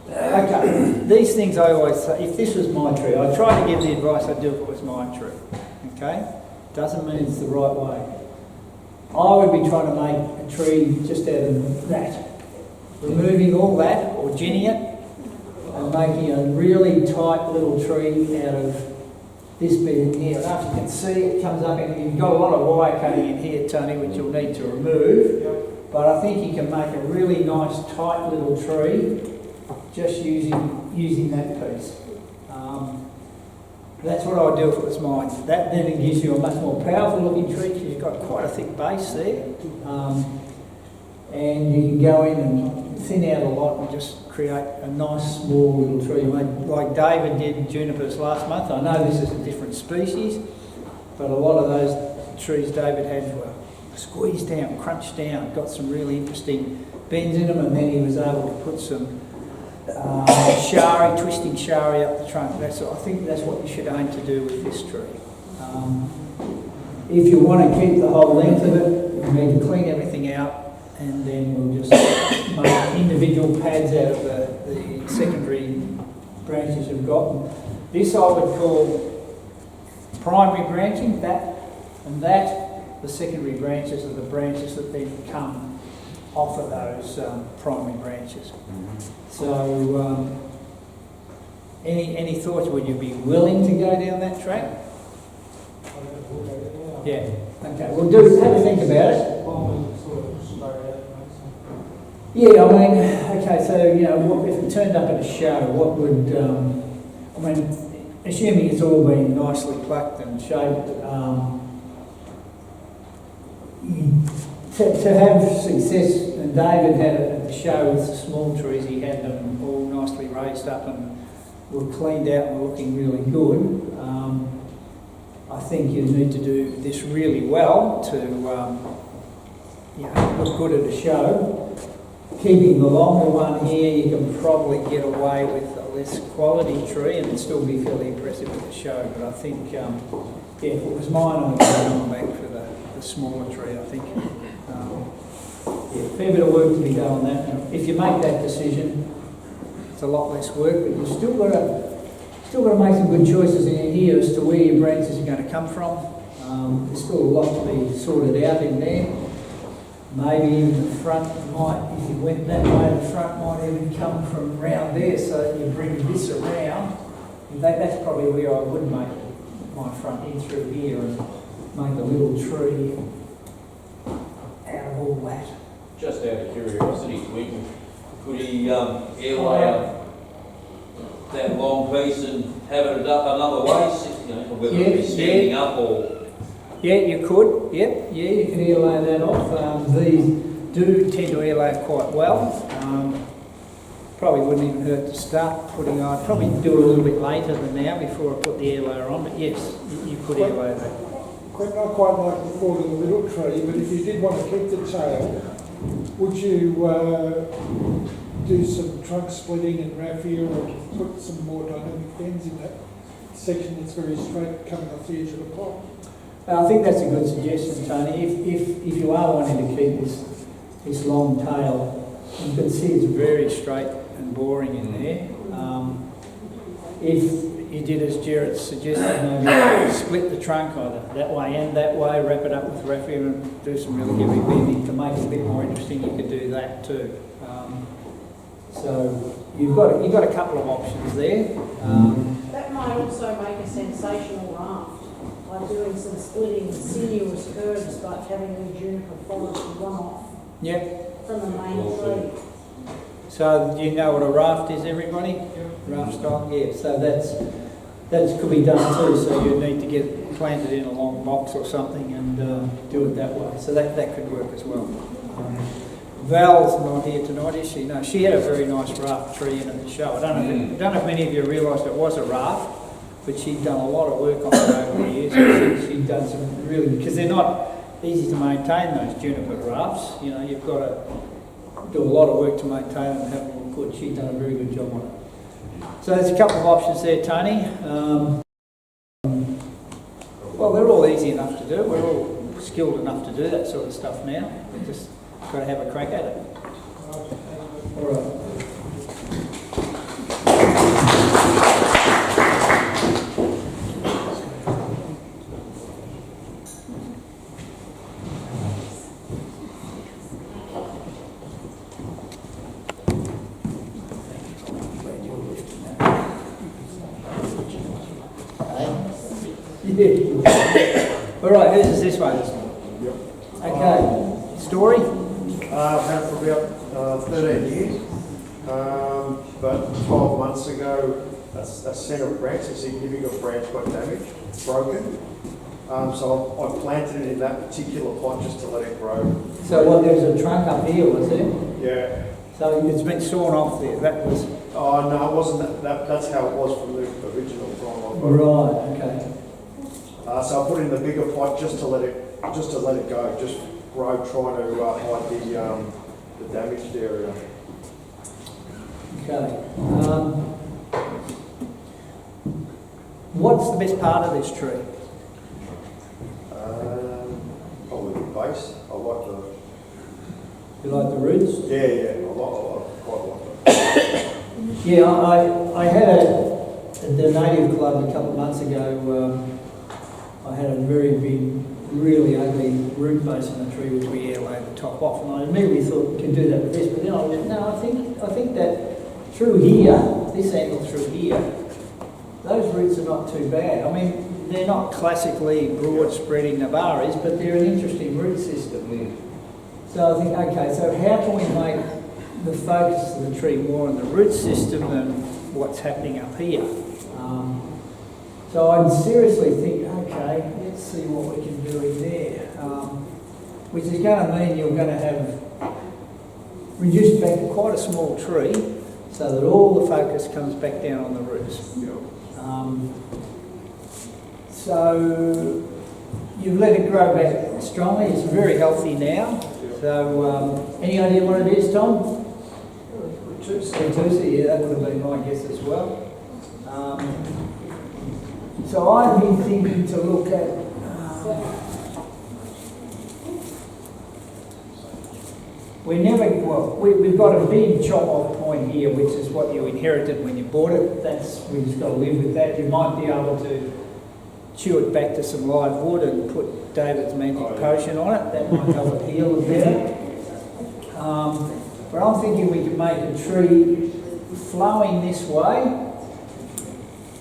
Okay, these things I always say, if this was my tree, I try to give the advice I'd do if it was my tree. Okay? Doesn't mean it's the right way. I would be trying to make a tree just out of that. Removing all that, or ginning it, and making a really tight little tree out of this bit in here. And after you can see, it comes up, and you've got a lot of wire cutting in here, Tony, which you'll need to remove. But I think you can make a really nice tight little tree just using that piece. That's what I would do if it was mine. That then it gives you a much more powerful looking tree because you've got quite a thick base there. And you can go in and thin out a lot and just create a nice small little tree. Like David did junipers last month. I know this is a different species, but a lot of those trees David had were squeezed down, crunched down, got some really interesting bends in them, and then he was able to put some twisting shari up the trunk. I think that's what you should aim to do with this tree. If you want to keep the whole length of it, you need to clean everything out, and then we'll just make individual pads out of the secondary branches you've got. This I would call primary branching, that and that. The secondary branches are the branches that then come off of those primary branches. So, any thoughts? Would you be willing to go down that track? Yeah. Okay. Well, have a think about it. Yeah. I mean, okay. So if it turned up at a show, what would assuming it's all been nicely plucked and shaped. To have success and And David had it at the show with the small trees. He had them all nicely raised up and were cleaned out and were looking really good. I think you need to do this really well to look good at a show. Keeping the longer one here, you can probably get away with a less quality tree and still be fairly impressive at the show. But I think, if it was mine, I would go back for the smaller tree, I think. Fair bit of work to be done on that. Now, if you make that decision, it's a lot less work, but you've still got to make some good choices in here as to where your branches are going to come from. There's still a lot to be sorted out in there. Maybe even the front might, if you went that way, the front might even come from round there, so you bring this around. That's probably where I would make my front in through here and make a little tree out of all that. Just out of curiosity, could he airlay that long piece and have it up another way, whether it be standing up or... Yeah, you could. Yep, yeah, you can airlay that off. These do tend to airlay quite well. Probably wouldn't even hurt to start putting on. Probably do it a little bit later than now before I put the airlayer on, but yes, you could airlay that. Not quite like the fall of the little tree, but if you did want to keep the tail, would you do some trunk splitting and raffia or put some more dynamic bends in that section that's very straight coming off the edge of the pot? I think that's a good suggestion, Tony. If you are wanting to keep this long tail, you can see it's very straight and boring in there. If you did as Jared suggested, maybe split the trunk either that way and that way, wrap it up with raffia and do some really heavy bending to make it a bit more interesting, you could do that too. So you've got a couple of options there. That might also make a sensational raft by doing some splitting sinuous curves, like having the juniper forest run off from the main tree. So do you know what a raft is, everybody? Raft style? Yeah, so that could be done too, so you need to get planted in a long box or something and do it that way. So that could work as well. Val's not here tonight, is she? No, she had a very nice raft tree in at the show. I don't know if many of you realised it was a raft, but she'd done a lot of work on it over the years. She'd done some really, because they're not easy to maintain, those juniper rafts. You've got to do a lot of work to maintain them and have them look good. She'd done a very good job on it. So there's a couple of options there, Tony. Well, they're all easy enough to do. We're all skilled enough to do that sort of stuff now. We've just got to have a crack at it. All right. All right, whose is this one? Okay, story? I've had it for about 13 years, but 12 months ago, a centre branch, a significant branch got damaged, broken. So I planted it in that particular pot just to let it grow. So there's a trunk up here, was there? Yeah. So it's been sawn off there. That was. Oh no, it wasn't. That's how it was from the original time. Right. Okay. So I put it in the bigger pot just to let it go, just grow, trying to hide the damaged area. Okay. What's the best part of this tree? Probably the base. I like the. You like the roots? Yeah. I quite like it. Yeah, I had the native club a couple of months ago. I had a very big, really ugly root base in the tree which we airlaid the top off, and I immediately thought we could do that with this. But then I went, no, I think that through here, this angle through here, those roots are not too bad. I mean, they're not classically broad spreading Navaris, but they're an interesting root system. So I think, okay, so how can we make the focus of the tree more on the root system than what's happening up here? So I'm seriously thinking, okay, let's see what we can do in there. Which is going to mean you're going to have reduced back to quite a small tree so that all the focus comes back down on the roots. So you've let it grow back strongly. It's very healthy now. So any idea what it is, Tom? Retusa, yeah, that would have been my guess as well. So I've been thinking to look at we've got a big chop-off point here, which is what you inherited when you bought it. We just got to live with that. You might be able to chew it back to some live wood and put David's magic potion on it. That might help it heal a bit. But I'm thinking we could make a tree flowing this way.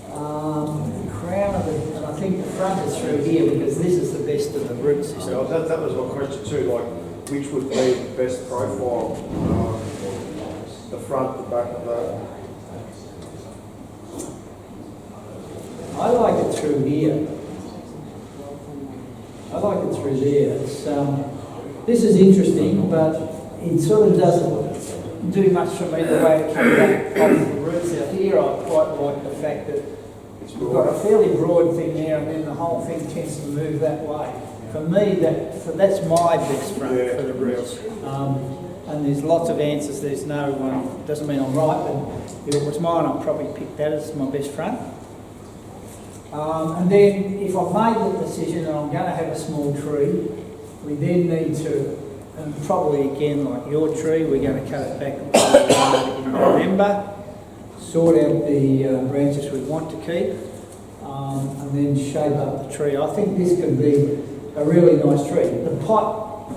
The crown of it, and I think the front is through here because this is the best of the root system. Yeah, that was my question too, like which would be the best profile? The front, the back of that? I like it through here. I like it through there. It's, this is interesting, but it sort of doesn't do much for me the way it comes back off the roots out here. I quite like the fact that we've got a fairly broad thing there and then the whole thing tends to move that way. For me, that's my best front for the roots. And there's lots of answers. There's no one, doesn't mean I'm right, but if it was mine, I'd probably pick that as my best front. And then if I've made the decision that I'm going to have a small tree, we then need to, and probably again like your tree, we're going to cut it back in November, sort out the branches we want to keep, and then shape up the tree. I think this could be a really nice tree. The pot,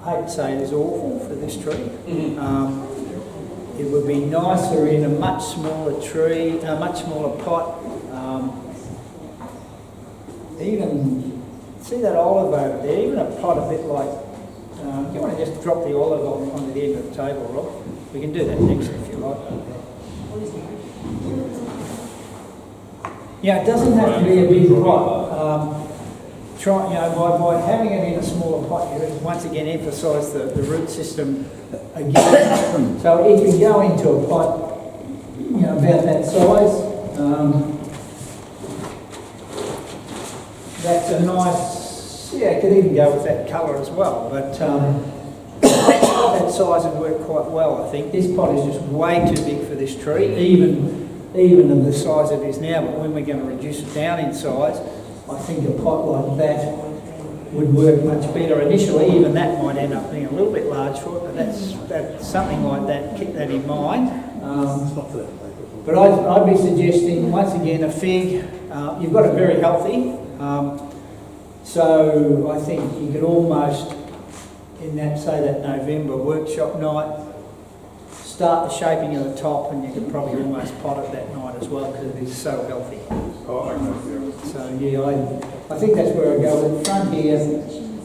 I hate to say it, is awful for this tree. It would be nicer in a much smaller tree, a much smaller pot. Even, see that olive over there, even a pot a bit like, do you want to just drop the olive on the end of the table, Rob? We can do that next if you like. Yeah, it doesn't have to be a big pot. By having it in a smaller pot, you once again emphasise the root system again. So if you go into a pot, about that size, that's a nice, it could even go with that colour as well, but that size would work quite well, I think. This pot is just way too big for this tree, even of the size it is now, but when we're going to reduce it down in size, I think a pot like that would work much better initially. Even that might end up being a little bit large for it, but that's something like that, keep that in mind. But I'd be suggesting, once again, a fig. You've got it very healthy. So I think you could almost, in that, say that November workshop night, start the shaping of the top, and you could probably almost pot it that night as well because it is so healthy. So yeah, I think that's where I go. In front here,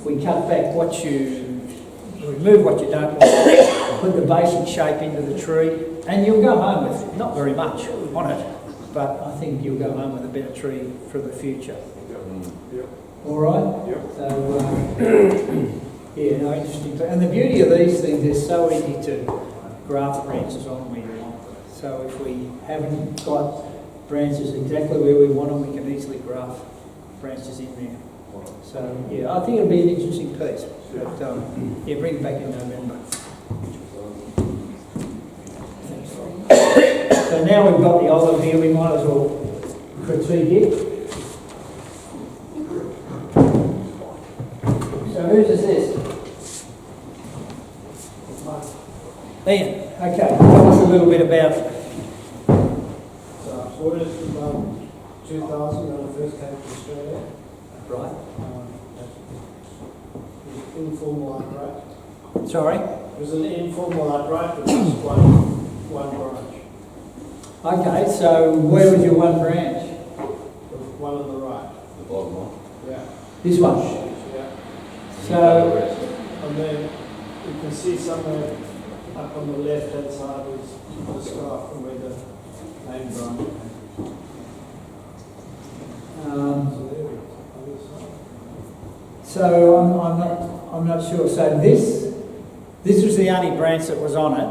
we cut back remove what you don't want, put the basic shape into the tree, and you'll go home with it. Not very much on it, but I think you'll go home with a better tree for the future. All right? So, interesting. And the beauty of these things, they're so easy to graft branches on where you want them. So if we haven't got branches exactly where we want them, we can easily graft branches in there. So, I think it'll be an interesting piece. But, bring it back in November. So now we've got the olive here, we might as well critique it. So whose is this? Ian, okay, tell us a little bit about it. So I bought it in 2000 when I first came to Australia. Right. It was an informal upright. Sorry? It was an informal upright, but just one branch. Okay, so where was your one branch? The one on the right. The bottom one. Yeah. This one? Yeah. So, And then you can see somewhere up on the left hand side is the scarf from where the main branch came. So there we go. so I'm not sure. So this This was the only branch that was on it.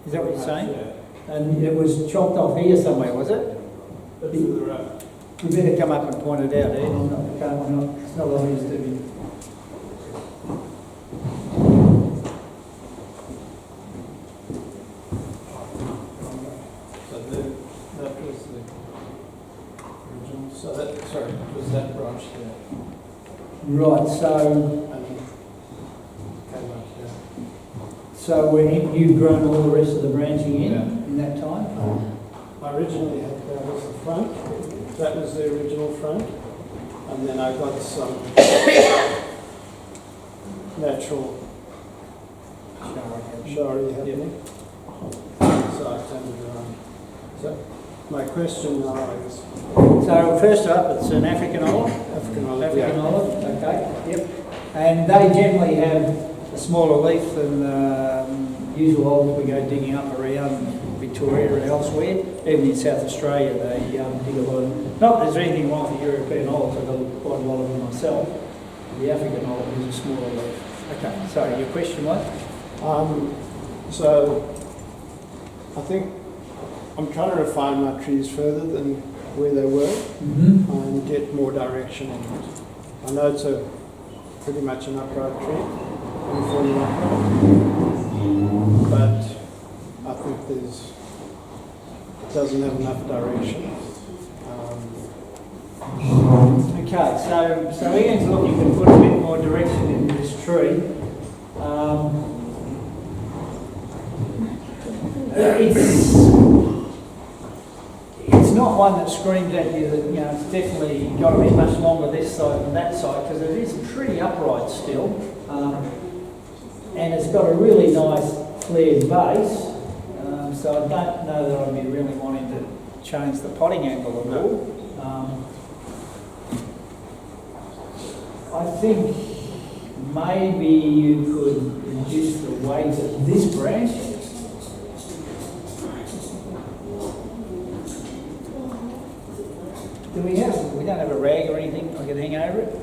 Is that what you're saying? And it was chopped off here somewhere, was it? That's to the right. You better come up and point it out, Ed. It's not obvious to me. So that was the original, so that, sorry, was that branch there? Right, so, And then came up here. so you've grown all the rest of the branching Yeah. in that time? I originally had that as the front, that was the original front, and then I got some natural shari happening, so I turned it around. So my question now is So first up, it's an African olive? African olive. African olive, okay, yep. And they generally have a smaller leaf than usual olives we go digging up around Victoria and elsewhere. Even in South Australia, they dig a lot of, not that there's anything wrong with European olives, I've got quite a lot of them myself. The African olive is a smaller leaf. Okay, sorry, your question was? So I think I'm trying to refine my trees further than where they were and get more direction in it. I know it's a pretty much an upright tree, uniformly upright, but I think it doesn't have enough direction. Okay, so Ian's looking to put a bit more direction in this tree. It's not one that screams at you that, it's definitely got to be much longer this side than that side, because it is pretty upright still. And it's got a really nice flared base, so I don't know that I'd be really wanting to change the potting angle at all. I think maybe you could reduce the weight of this branch. We don't have a rag or anything I can hang over it?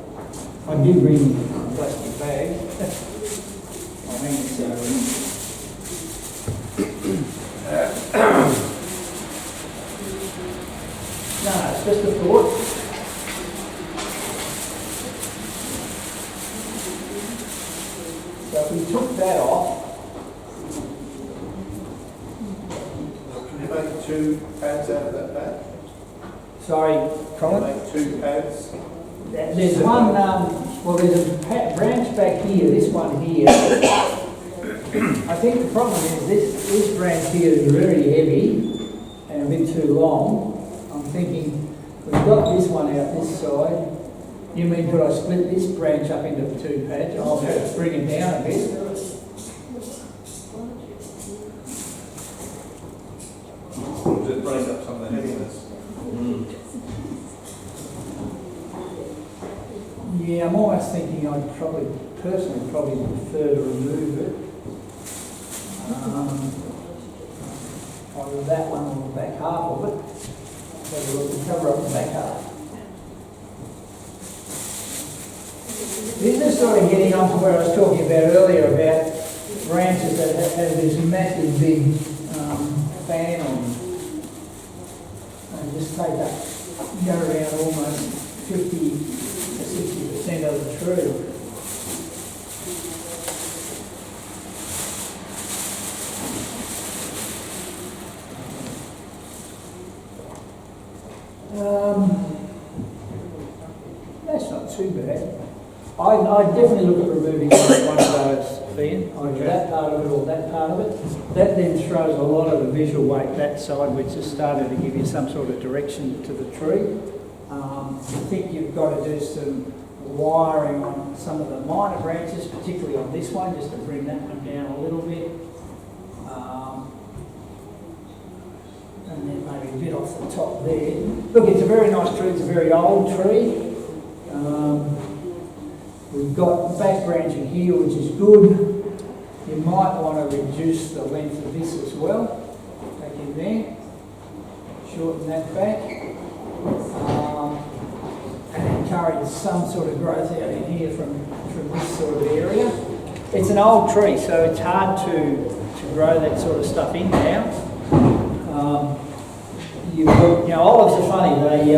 I do bring a plastic bag. I'll hang it No, it's just a thought. So if we took that off, Can you make 2 pads out of that bag? sorry, Colin. Make 2 pads. There's one, there's a branch back here, this one here. I think the problem is this branch here is very heavy and a bit too long. I'm thinking, we've got this one out this side. You mean could I split this branch up into 2 pads? I'll have to bring it down a bit. Just break up some of the heaviness. Yeah, I'm almost thinking I'd personally prefer to remove it. Either that one or the back half of it. So we'll cover up the back half. This is sort of getting on to where I was talking about earlier about branches that have this massive big fan on them. And just take that, go around almost 50 to 60% of the tree. That's not too bad. I'd definitely look at removing one of those, Ian, either that part of it or that part of it. That then throws a lot of the visual weight that side, which has started to give you some sort of direction to the tree. I think you've got to do some wiring on some of the minor branches, particularly on this one, just to bring that one down a little bit. And then maybe a bit off the top there. Look, it's a very nice tree, it's a very old tree. We've got back branching here, which is good. You might want to reduce the length of this as well. Back in there, shorten that back. And encourage some sort of growth out in here from this sort of area. it's an old tree, so it's hard to grow that sort of stuff in now. Olives are funny. They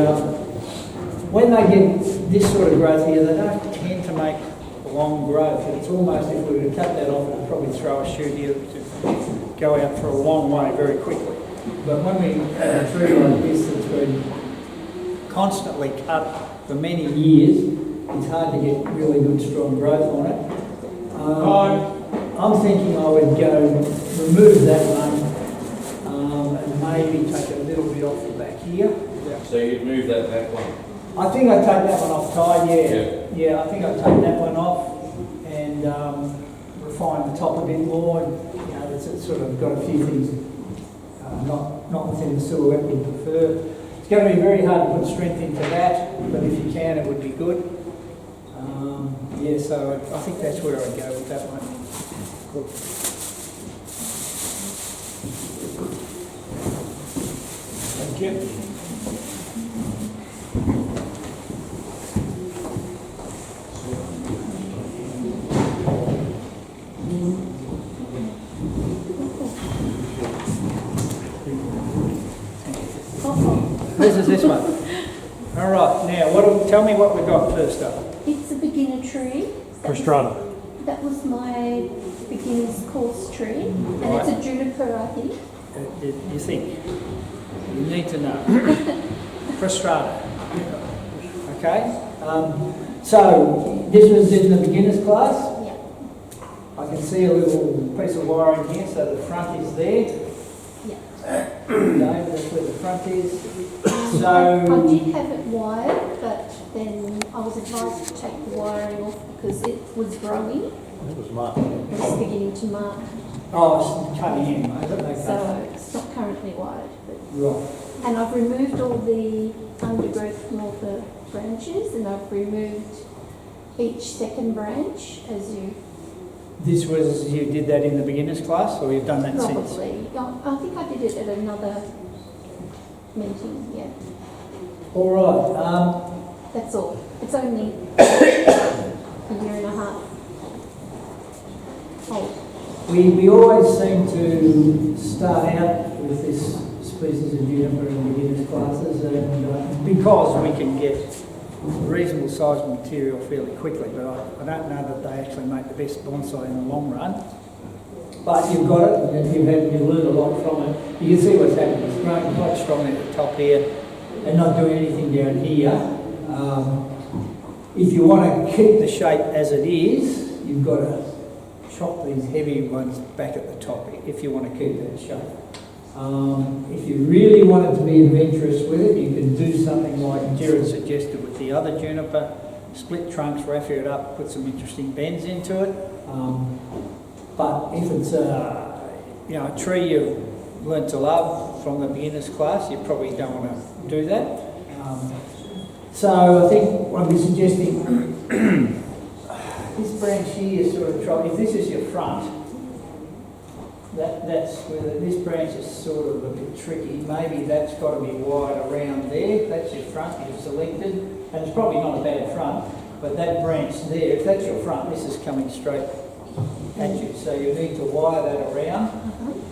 when they get this sort of growth here, they don't tend to make long growth. It's almost, if we were to cut that off, it would probably throw a shoot here to go out for a long way very quickly. But when we have a tree like this that's been constantly cut for many years, it's hard to get really good strong growth on it. I'm thinking I would go remove that one and maybe take a little bit off the back here. So you'd move that back one? I think I'd take that one off, Ty, yeah. I think I'd take that one off and refine the top a bit more. It's sort of got a few things not within the silhouette we prefer. It's going to be very hard to put strength into that, but if you can, it would be good. So I think that's where I'd go with that one. Cool. Thank you. This is this one. All right, now tell me what we've got first up. It's a beginner tree. Prostrata. That was my beginner's course tree, and Right. it's a juniper, I think. You think? You need to know. Prostrata. Okay. So this was in the beginner's class. Yeah. I can see a little piece of wiring here, so the front is there. Yeah. David, that's where the front is. So I did have it wired, but then I was advised to take the wiring off because it was growing. It was Mark. It was beginning to mark, it's cutting in, is it? Okay. so it's not currently wired. But, Right. and I've removed all the undergrowth from all the branches, and I've removed each second branch as you You did that in the beginner's class, or you've done that since? probably. I think I did it at another meeting. Yeah. All right. That's all. It's only a year and a half old. We always seem to start out with this species of juniper in beginners classes, and because we can get reasonable sized material fairly quickly, but I don't know that they actually make the best bonsai in the long run. But you've got it, and you've learned a lot from it. You can see what's happening. It's growing quite strongly at the top here and not doing anything down here. If you want to keep the shape as it is, you've got to chop these heavy ones back at the top if you want to keep that shape. If you really wanted to be adventurous with it, you can do something like Jared suggested with the other juniper, split trunks, raffia it up, put some interesting bends into it. But if it's a tree you've learnt to love from the beginner's class, you probably don't want to do that. So I think I'd be suggesting this branch here is sort of try. If this is your front, that's where this branch is sort of a bit tricky. Maybe that's got to be wide around there. That's your front you've selected, and it's probably not a bad front. But that branch there, if that's your front, this is coming straight at you. So you need to wire that around.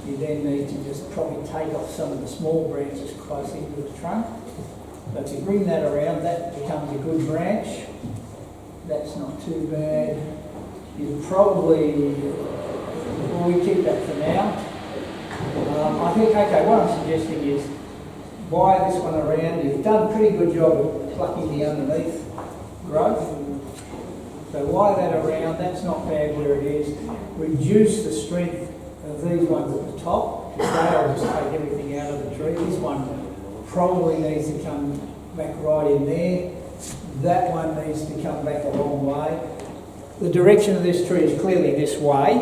You then need to just probably take off some of the small branches close into the trunk. So if you bring that around, that becomes a good branch. That's not too bad. You probably, we keep that for now. I think, okay, what I'm suggesting is wire this one around. You've done a pretty good job of plucking the underneath growth. So wire that around, that's not bad where it is. Reduce the strength of these ones at the top, because they'll just take everything out of the tree. This one probably needs to come back right in there. That one needs to come back a long way. The direction of this tree is clearly this way,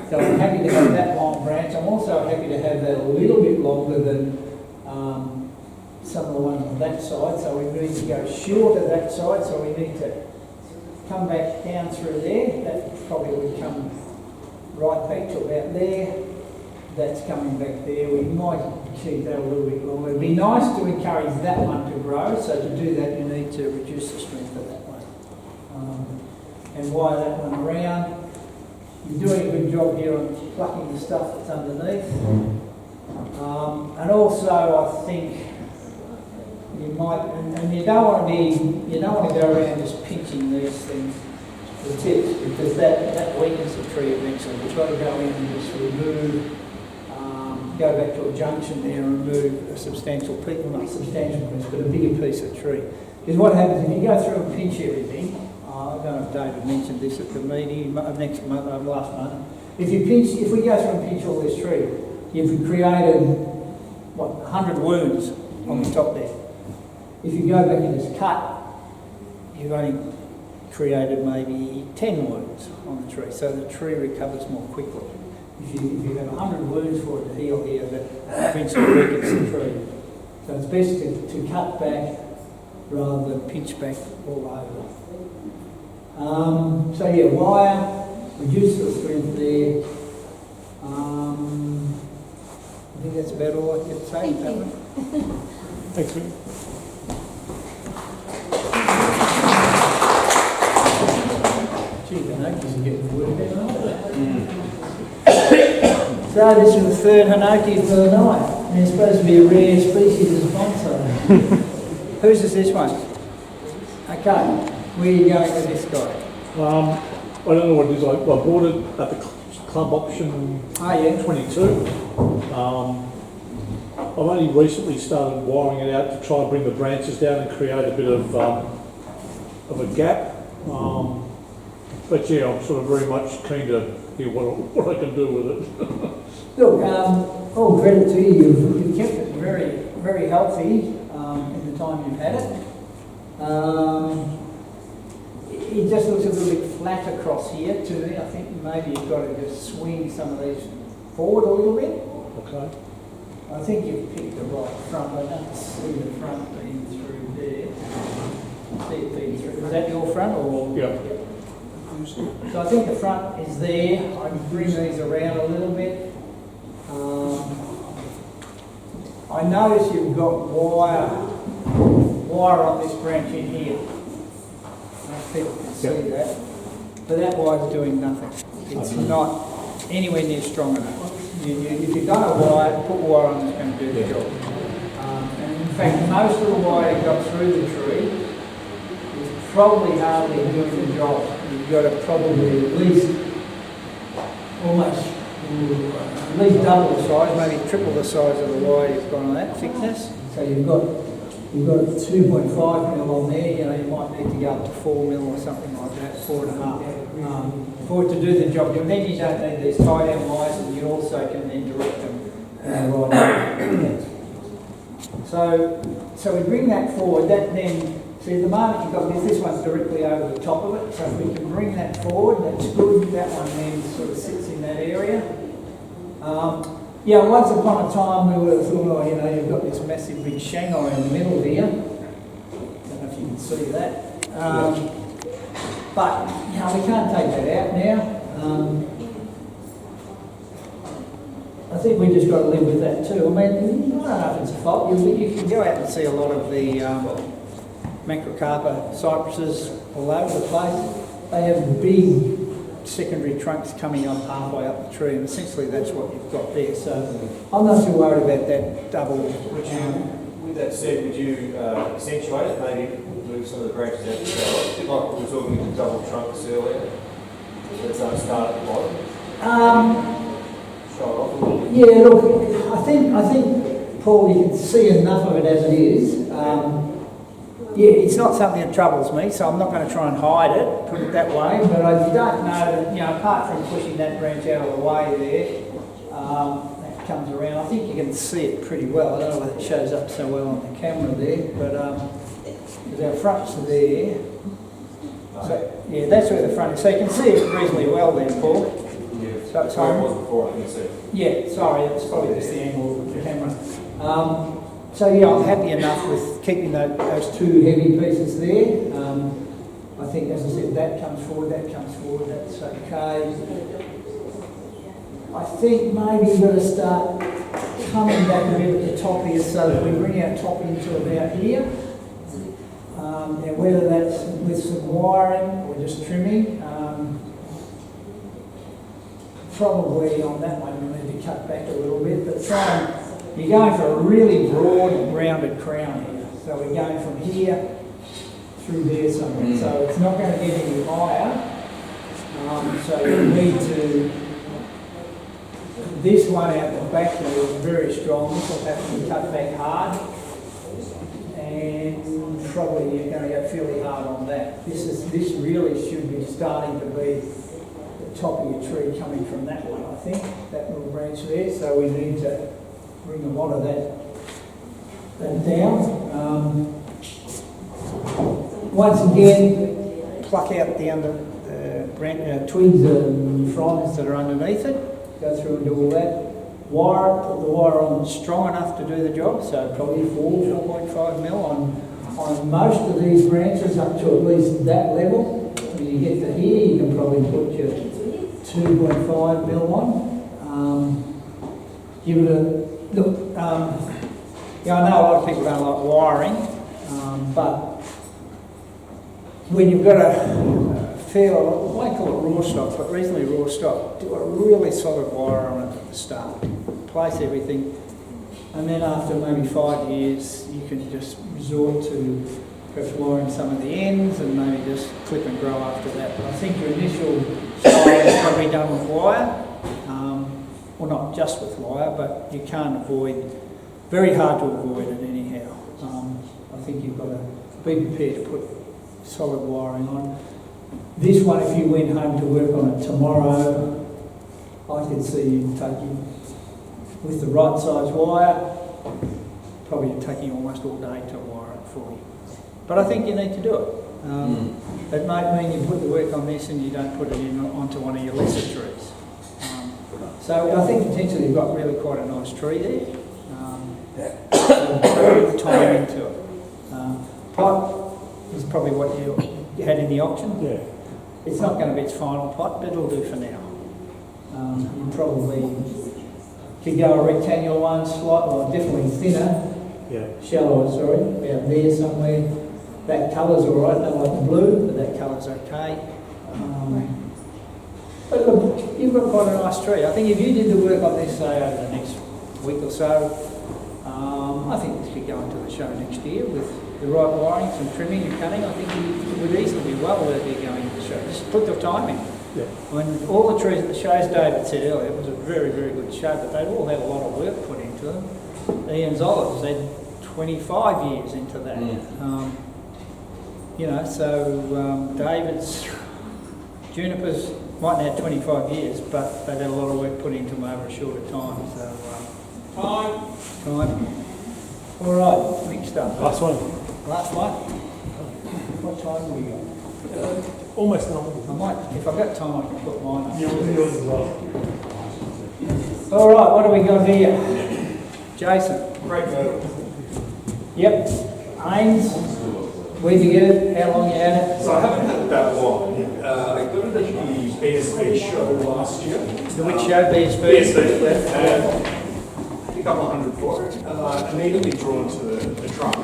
so I'm happy to have that long branch. I'm also happy to have that a little bit longer than some of the ones on that side, so we need to go short of that side, so we need to come back down through there. That probably would come right back to about there. That's coming back there. We might keep that a little bit longer. It'd be nice to encourage that one to grow, so to do that you need to reduce the strength of that one. And wire that one around. You you're doing a good job here on plucking the stuff that's underneath. And also, I think you might, and you don't want to go around just pinching these things, the tips, because that weakens the tree eventually. You've got to go in and just remove, go back to a junction there and remove a substantial piece, well, not substantial piece, but a bigger piece of tree. Because what happens if you go through and pinch everything, I don't know if David mentioned this at the meeting next month, last month. If we go through and pinch all this tree, you've created, 100 wounds on the top there. If you go back and just cut, you've only created maybe 10 wounds on the tree, so the tree recovers more quickly. If you have 100 wounds for it to heal here, that eventually weakens the tree. So it's best to cut back rather than pinch back all over. So yeah, wire, reduce the strength there. I think that's about all I can say. Thank you. Thanks, Vic. Gee, the Hanoki's are getting work out, aren't they? So this is the third Hanoki for the night. And it's supposed to be a rare species of bonsai. Whose is this one? Okay, where are you going with this guy? I don't know what it is. I bought it at the club option 22. I've only recently started wiring it out to try and bring the branches down and create a bit of a gap. But yeah, I'm sort of very much keen to hear what I can do with it. Look, all credit to you. You've kept it very, very healthy in the time you've had it. It just looks a little bit flat across here to me. I think maybe you've got to just swing some of these forward a little bit. Okay. I think you've picked the right front. I don't see the front being through there. See it being through. Is that your front or? Yeah. So I think the front is there. I can bring these around a little bit. I notice you've got wire on this branch in here. People can see that, but that wire's doing nothing. It's not anywhere near strong enough. If you've done a wire, put wire on that's going to do the job. And in fact, most of the wire you got through the tree is probably hardly doing the job. You've got to probably at least double the size, maybe triple the size of the wire you've got on that thickness. So you've got 2.5 mil on there, you might need to go up to 4 mil or something like that, 4.5, for it to do the job. And then you don't need these tie-down wires, and you also can then direct them in the right direction. So we bring that forward, that then, see at the moment you've got this one's directly over the top of it, so if we can bring that forward, that's good, that one then sort of sits in that area. Yeah, once upon a time we would have thought, you've got this massive big Shanghai in the middle here. Don't know if you can see that. But, we can't take that out now. I think we just got to live with that too. I mean, I don't know if it's a fault. You can go out and see a lot of the macrocarpa cypresses all over the place. They have big secondary trunks coming up halfway up the tree, and essentially that's what you've got there. So I'm not too worried about that double. With that said, would you accentuate it, maybe move some of the branches out the side, a bit like we were talking about double trunks earlier? Let's start at the bottom. Show it off a little bit. Yeah, look, I think Paul, you can see enough of it as it is. Yeah, it's not something that troubles me, so I'm not going to try and hide it, put it that way, but I don't know that, apart from pushing that branch out of the way there, that comes around. I think you can see it pretty well. I don't know whether it shows up so well on the camera there, but because our front's there. So, yeah, that's where the front is. So you can see it reasonably well there, Paul. Yeah, so it was before, I can see. Yeah, sorry, it's probably just the angle of the camera. So yeah, I'm happy enough with keeping those two heavy pieces there. I think, as I said, that comes forward, that's okay. I think maybe we're going to start coming back a bit at the top here, so that we bring our top into about here. And whether that's with some wiring or just trimming. probably on that one you need to cut back a little bit, but you're going for a really broad, rounded crown here. So we're going from here through there somewhere. So it's not going to get any higher. So you need to, this one out the back there is very strong. This will have to be cut back hard. And probably you're going to go fairly hard on that. This really should be starting to be the top of your tree coming from that one, I think, that little branch there. So we need to bring a lot of that down. Once again, pluck out the twigs and fronds that are underneath it. Go through and do all that. Wire, put the wire on strong enough to do the job, so probably 4.5 mil on most of these branches up to at least that level. When you get to here, you can probably put your 2.5 mil on. Give it a look. Yeah, I know a lot of people don't like wiring, but when you've got a fair, I won't call it raw stock, but reasonably raw stock, do a really solid wire on it at the start. Place everything, and then after maybe 5 years, you can just resort to perhaps wiring some of the ends and maybe just clip and grow after that. But I think your initial style is probably done with wire, well, not just with wire, but you can't avoid, very hard to avoid it anyhow. I think you've got to be prepared to put solid wiring on. This one, if you went home to work on it tomorrow, I could see you taking, with the right size wire, probably taking almost all day to wire it for you. But I think you need to do it. It might mean you put the work on this and you don't put it onto one of your lesser trees. So I think potentially you've got really quite a nice tree there. Put time into it. Pot is probably what you had in the auction. Yeah. It's not going to be its final pot, but it'll do for now. You probably could go a rectangular one, slightly, or definitely thinner, shallower, sorry, about there somewhere. That colour's all right, don't like the blue, but that colour's okay. But look, you've got quite a nice tree. I think if you did the work on this, say, over the next week or so, I think this could go into the show next year with the right wiring, some trimming and cutting. I think it would easily be well worth it going into the show. Just put the time in. Yeah. When all the trees at the show, as David said earlier, it was a very, very good show, but they'd all had a lot of work put into them. Ian's olives had 25 years into that. David's Junipers mightn't have 25 years, but they've had a lot of work put into them over a shorter time. So, time. All right, next up. Last one. Last one. What time have we got? Almost normal. I might, if I've got time, I can put mine up. Yours as well. All right, what do we got here? Jason. Great move. Yep. Ains. Where'd you get it? How long you had it? So I haven't had it that long. I got it at the BSB show last year. The which show? BSB? And I think I'm 100 for it. Immediately drawn to the trunk.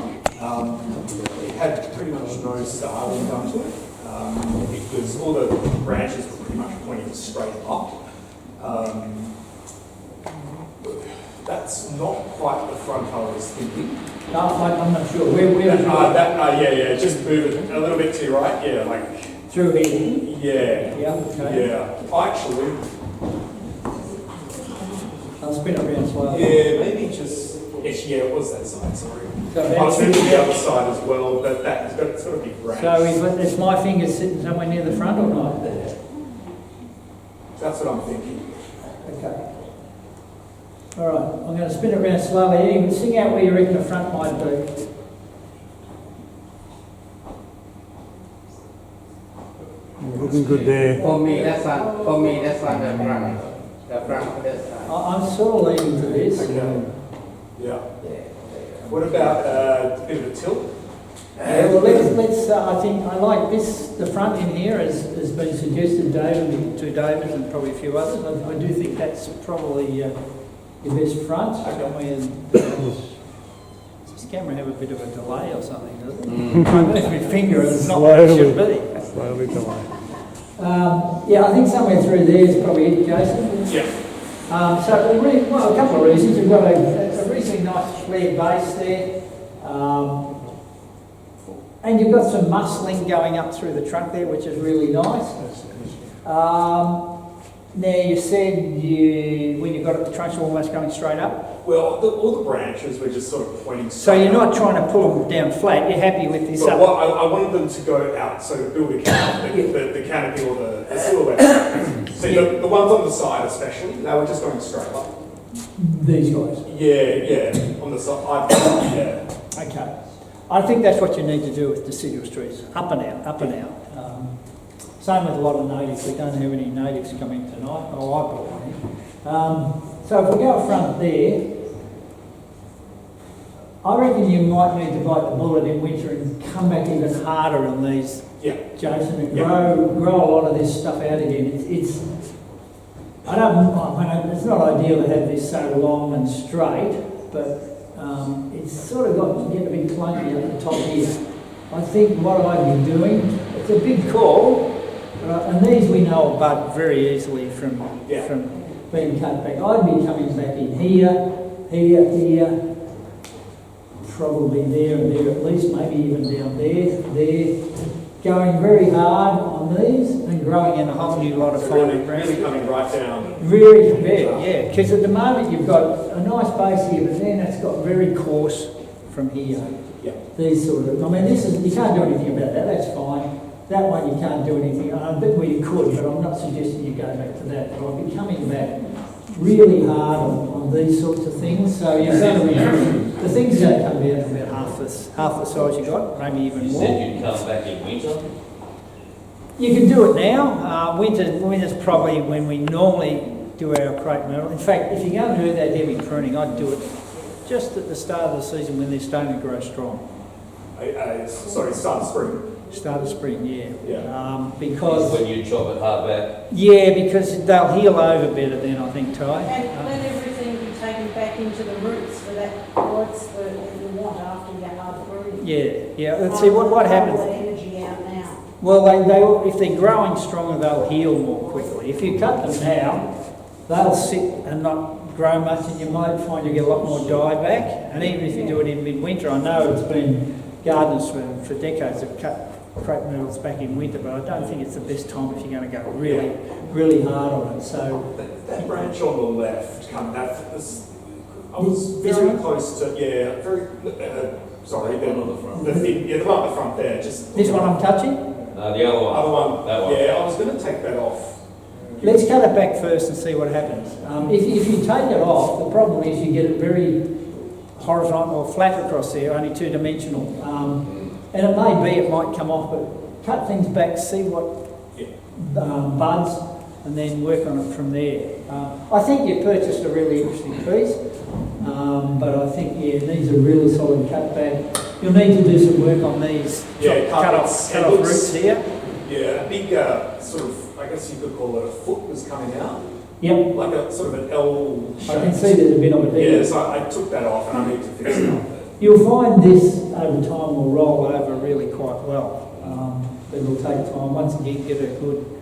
It had pretty much no styling done to it. Because all the branches were pretty much pointing straight up. That's not quite the front I was thinking. No, I'm not sure. Where just move it a little bit to your right. Yeah, like through here. Yeah. Yeah. Okay. Yeah. Actually. I'll spin it around slowly. Yeah, maybe just. It was that side. Sorry. So I was thinking the other side as well, but that's got sort of big branch. So is my finger sitting somewhere near the front or not? That's what I'm thinking. Okay. All right, I'm going to spin it around slowly. You can sing out where you reckon the front might be. Looking good there. For me, that's on the front. The front, this side. I'm sort of leaning to this. Okay. Yeah. What about a bit of a tilt? Yeah, well, let's. I think I like this. The front in here has been suggested, David, to David and probably a few others. I do think that's probably your best front. Does this camera have a bit of a delay or something, does it? I move my finger and it's not what it should be. Slowly delay. Yeah, I think somewhere through there is probably it, Jason. Yeah. So, well, a couple of reasons. We've got a reasonably nice flared base there. And you've got some muscling going up through the trunk there, which is really nice. Now, you said when you got it, the trunks were almost going straight up? Well, all the branches were just sort of pointing So straight you're not up. trying to pull them down flat, you're happy with this Well, up? I wanted them to go out, so to build a canopy, the canopy or the silhouette. See, the ones on the side especially, they were just going straight up. These guys? Yeah, on the side, yeah. Okay. I think that's what you need to do with deciduous trees, up and out, up and out. Same with a lot of natives. We don't have any natives coming tonight. Oh, I brought one in. So if we go up front there, I reckon you might need to bite the bullet in winter and come back even harder on these, Jason, and grow a lot of this stuff out again. It's not ideal to have this so long and straight, but it's sort of got to get a bit clunky at the top here. I think what I'd be doing, it's a big call, and these we know will bud very easily from being cut back. I'd be coming back in here, here, probably there and there at least, maybe even down there, going very hard on these and growing in a whole new lot of finer ground. Really coming right down. Really big, yeah, because at the moment you've got a nice base here, but then it's got very coarse from here. Yeah. These sort of, I mean, this is, you can't do anything about that, that's fine. That one you can't do anything, I bet well you could, but I'm not suggesting you go back to that. But I'll be coming back really hard on these sorts of things, so you're going to the things are going to come down to about half the size you got, maybe even more. You said you'd come back in winter? You can do it now. Winter's probably when we normally do our crepe myrtle. In fact, if you're going to do that heavy pruning, I'd do it just at the start of the season when they're starting to grow strong. Sorry, start of spring. Start of spring, yeah. Because when you chop it hard back? Yeah, because they'll heal over better then, I think, Ty. And let everything be taken back into the roots for that growth spurt that you want after your hard pruning. Yeah. Let's see what happens. All the energy out now. Well, they if they're growing stronger, they'll heal more quickly. If you cut them now, they'll sit and not grow much, and you might find you get a lot more dieback. And even if you do it in midwinter, I know it's been gardeners for decades have cut crepe myrtles back in winter, but I don't think it's the best time if you're going to go really hard on it. So that branch on the left, I was very close to, sorry, the one at the front there. Just this one I'm touching? No, the other one. Other one. That one. Yeah, I was going to take that off. Let's cut it back first and see what happens. If you take it off, the problem is you get it very horizontal or flat across there, only two-dimensional. And it may be, it might come off, but cut things back, see what buds, and then work on it from there. I think you purchased a really interesting piece, but I think, it needs a really solid cut back. You'll need to do some work on these cut off roots here. Yeah, a big sort of, I guess you could call it a foot was coming out. Yep. Like a sort of an L shape. I can see there's a bit of it there. Yeah, so I took that off and I need to fix it up. You'll find this over time will roll over really quite well. But it'll take time. Once you get a good...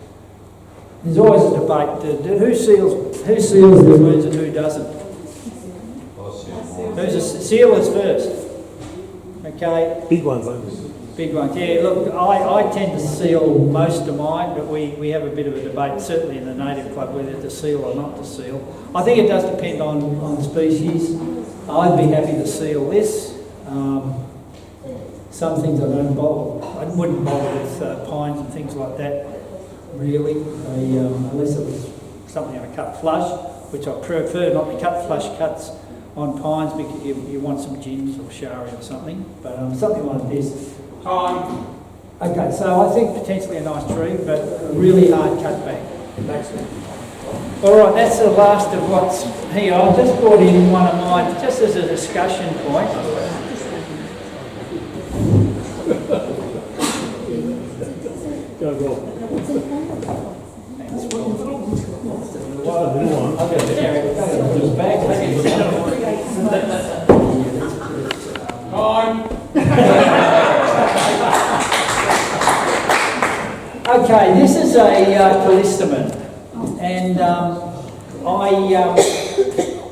There's always a debate. Who seals their wounds and who doesn't? Who's a sealers first? Okay. Big ones. Big ones. Yeah, look, I tend to seal most of mine, but we have a bit of a debate, certainly in the native club, whether to seal or not to seal. I think it does depend on species. I'd be happy to seal this. Some things I wouldn't bother with pines and things like that, really, unless it was something on a cut flush, which I prefer not to cut flush cuts on pines because you want some gins or shari or something, but something like this. Okay, so I think potentially a nice tree, but a really hard cut back. Thanks, man. All right, that's the last of what's here. I've just brought in one of mine just as a discussion point. Go Rob. I'll go to carry it back. Okay, Okay, this is a callistemon, and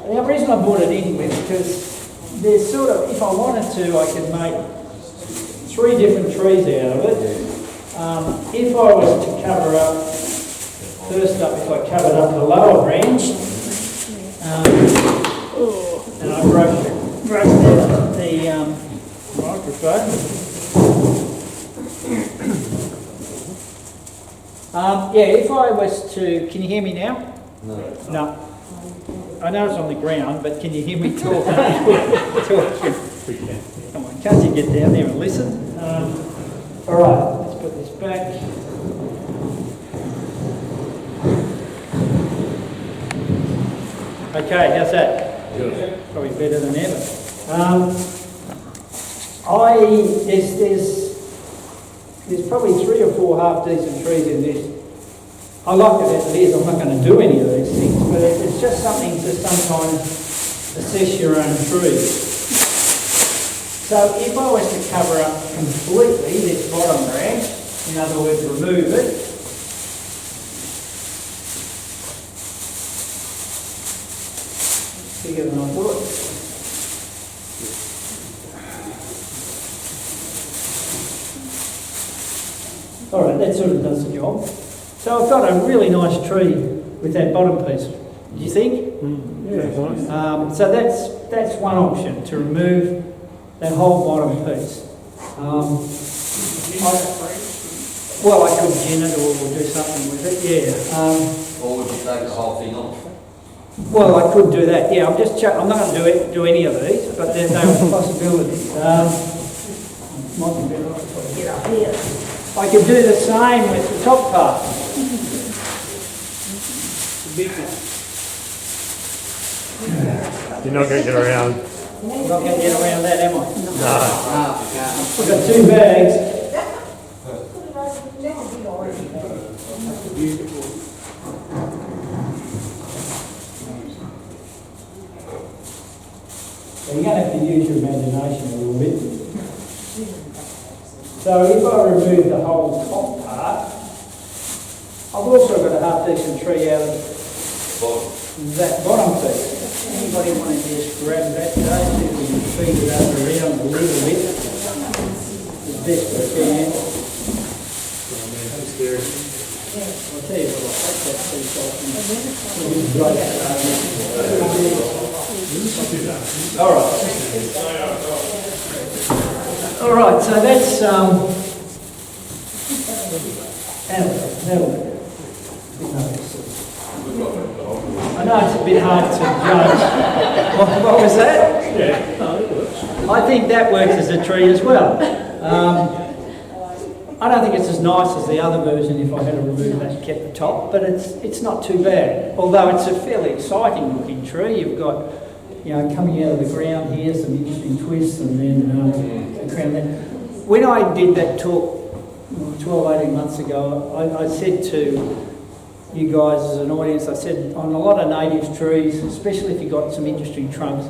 the reason I brought it in with because there's sort of, if I wanted to, I could make 3 different trees out of it. If I was to cover up, first up, if I covered up the lower branch, and I broke the microphone. Yeah, if I was to, can you hear me now? No. No. I know it's on the ground, but can you hear me talking? Come on, can't you get down there and listen? All right, let's put this back. Okay, how's that? Good. Probably better than ever. There's probably 3 or 4 half decent trees in this. I like it as it is. I'm not going to do any of these things, but it's just something to sometimes assess your own trees. So if I was to cover up completely this bottom branch, in other words, remove it, bigger than I thought. All right, that sort of does the job. So I've got a really nice tree with that bottom piece. Do you think? Yeah, nice. So that's one option, to remove that whole bottom piece. Well, I could gin it or do something with it, yeah. Or would you take the whole thing off? Well, I could do that, yeah. I'm not going to do any of these, but there's no possibilities. Might be better if I get up here. I could do the same with the top part. You're not going to get around. I'm not going to get around that, am I? No. I've got 2 bags. So you're going to have to use your imagination a little bit. So if I remove the whole top part, I've also got a half decent tree out of that bottom piece. Anybody want to just grab that, Dave, see if we can feed it up around a little bit, as best I can. I'll tell you what, I'll take that piece off and we'll dry that. All right, so that's that'll I know it's a bit hard to judge. What was that? Yeah, no, it works. I think that works as a tree as well. I don't think it's as nice as the other version if I had to remove that and kept the top, but it's not too bad. Although it's a fairly exciting looking tree. You've got, you know, coming out of the ground here, some interesting twists, and then the crown there. When I did that talk 12, 18 months ago, I said to you guys as an audience, I said on a lot of native trees, especially if you've got some interesting trunks,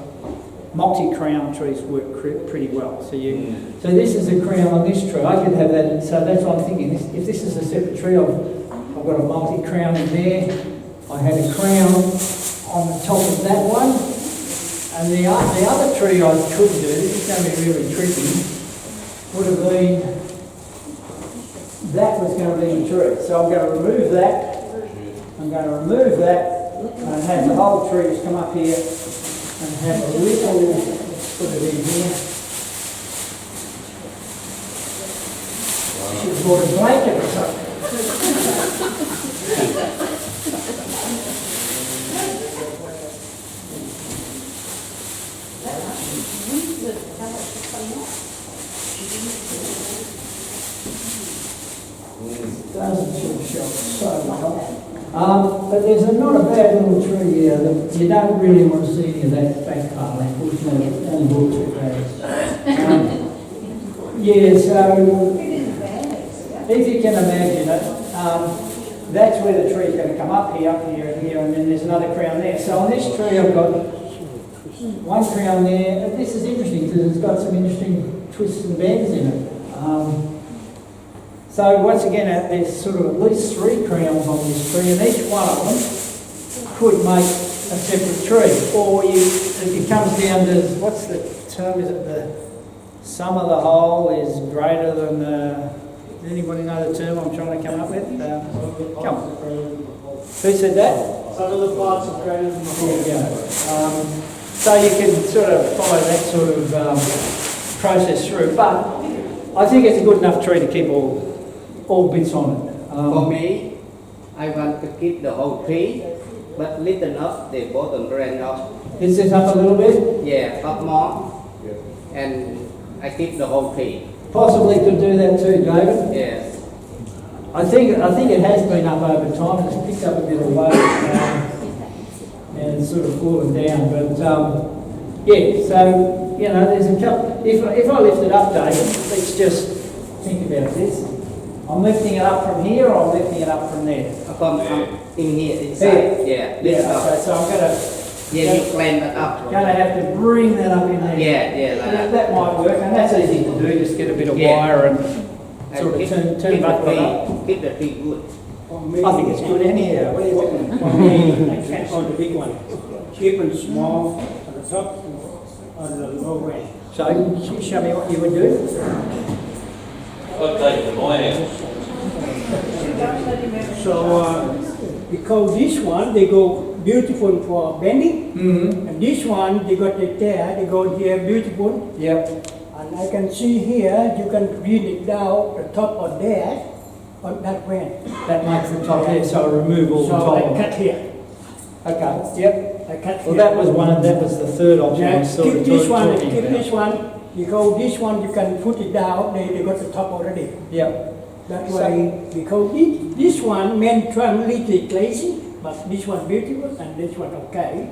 multi-crown trees work pretty well. So this is a crown on this tree. I could have that, so that's what I'm thinking. If this is a separate tree, I've got a multi-crown in there. I had a crown on the top of that one. And the other tree I could do, this is going to be really tricky, would have been, that was going to be the tree. So I'm going to remove that. I'm going to remove that and have the whole tree just come up here and have a little, put it in here. Should have brought a blanket or something. Doesn't sort of show so well. But there's not a bad little tree here. You don't really want to see any of that back part, unfortunately. It's only bought 2 bags. Yeah, so if you can imagine it, that's where the tree's going to come up here, and here, and then there's another crown there. So on this tree I've got 1 crown there. And this is interesting because it's got some interesting twists and bends in it. So once again, there's sort of at least 3 crowns on this tree, and each one of them could make a separate tree. Or it comes down to, what's the term, is it the sum of the whole is greater than the, does anybody know the term I'm trying to come up with? Come on. Who said that? Some of the parts are greater than the whole. There you go. So you can sort of follow that sort of process through, but I think it's a good enough tree to keep all bits on it. For me, I want to keep the whole tree, but little up the bottom branch up. Is this up a little bit? Yeah, up more. And I keep the whole tree. Possibly could do that too, David. Yes. I think it has been up over time. It's picked up a bit of weight and it's sort of fallen down. But yeah, so you know, there's a couple. If I lift it up, David, let's just think about this. I'm lifting it up from here, or I'm lifting it up from there. From in here, inside. Yeah. Yeah. So I'm gonna. Yeah, you climb it up. Going to have to bring that up in there. Yeah, like that. That might work, and that's easy to do. Just get a bit of wire and sort of turn back up. Keep the tree good. I think it's good anyhow. What do you think? For me, I can't on the big one. Keep it small on the top, on the low end. So, show me what you would do. I'll take it to my house. So, because this one, they go beautiful for bending, and this one, they got the tear, they go here beautiful. Yep. And I can see here, you can bring it down the top of there, on that way. That makes the top here, so I remove all the So top. I cut here. Okay. Yep. I cut Well, here. that was the third option. Yeah, I sort of keep this one, talking keep about. this one, because this one you can put it down, they got the top already. Yep. That way, because this one, men try a little lazy, but this one beautiful and this one okay.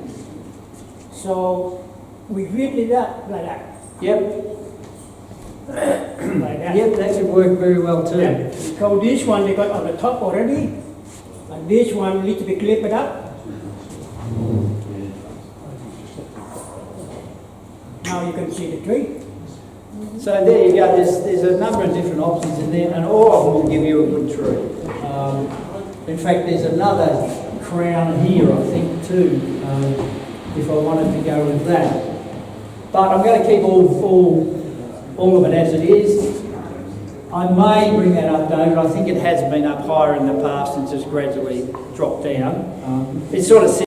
So we build it up like that. Yep. Like that. Yep, that should work very well too. Yeah, because this one they got on the top already, and this one little bit clip it up. Now you can see the tree. So there you go, there's a number of different options in there, and all of them will give you a good tree. In fact, there's another crown here, I think, too, if I wanted to go with that. But I'm going to keep all of it as it is. I may bring that up, David. I think it has been up higher in the past and just gradually dropped down. It's sort of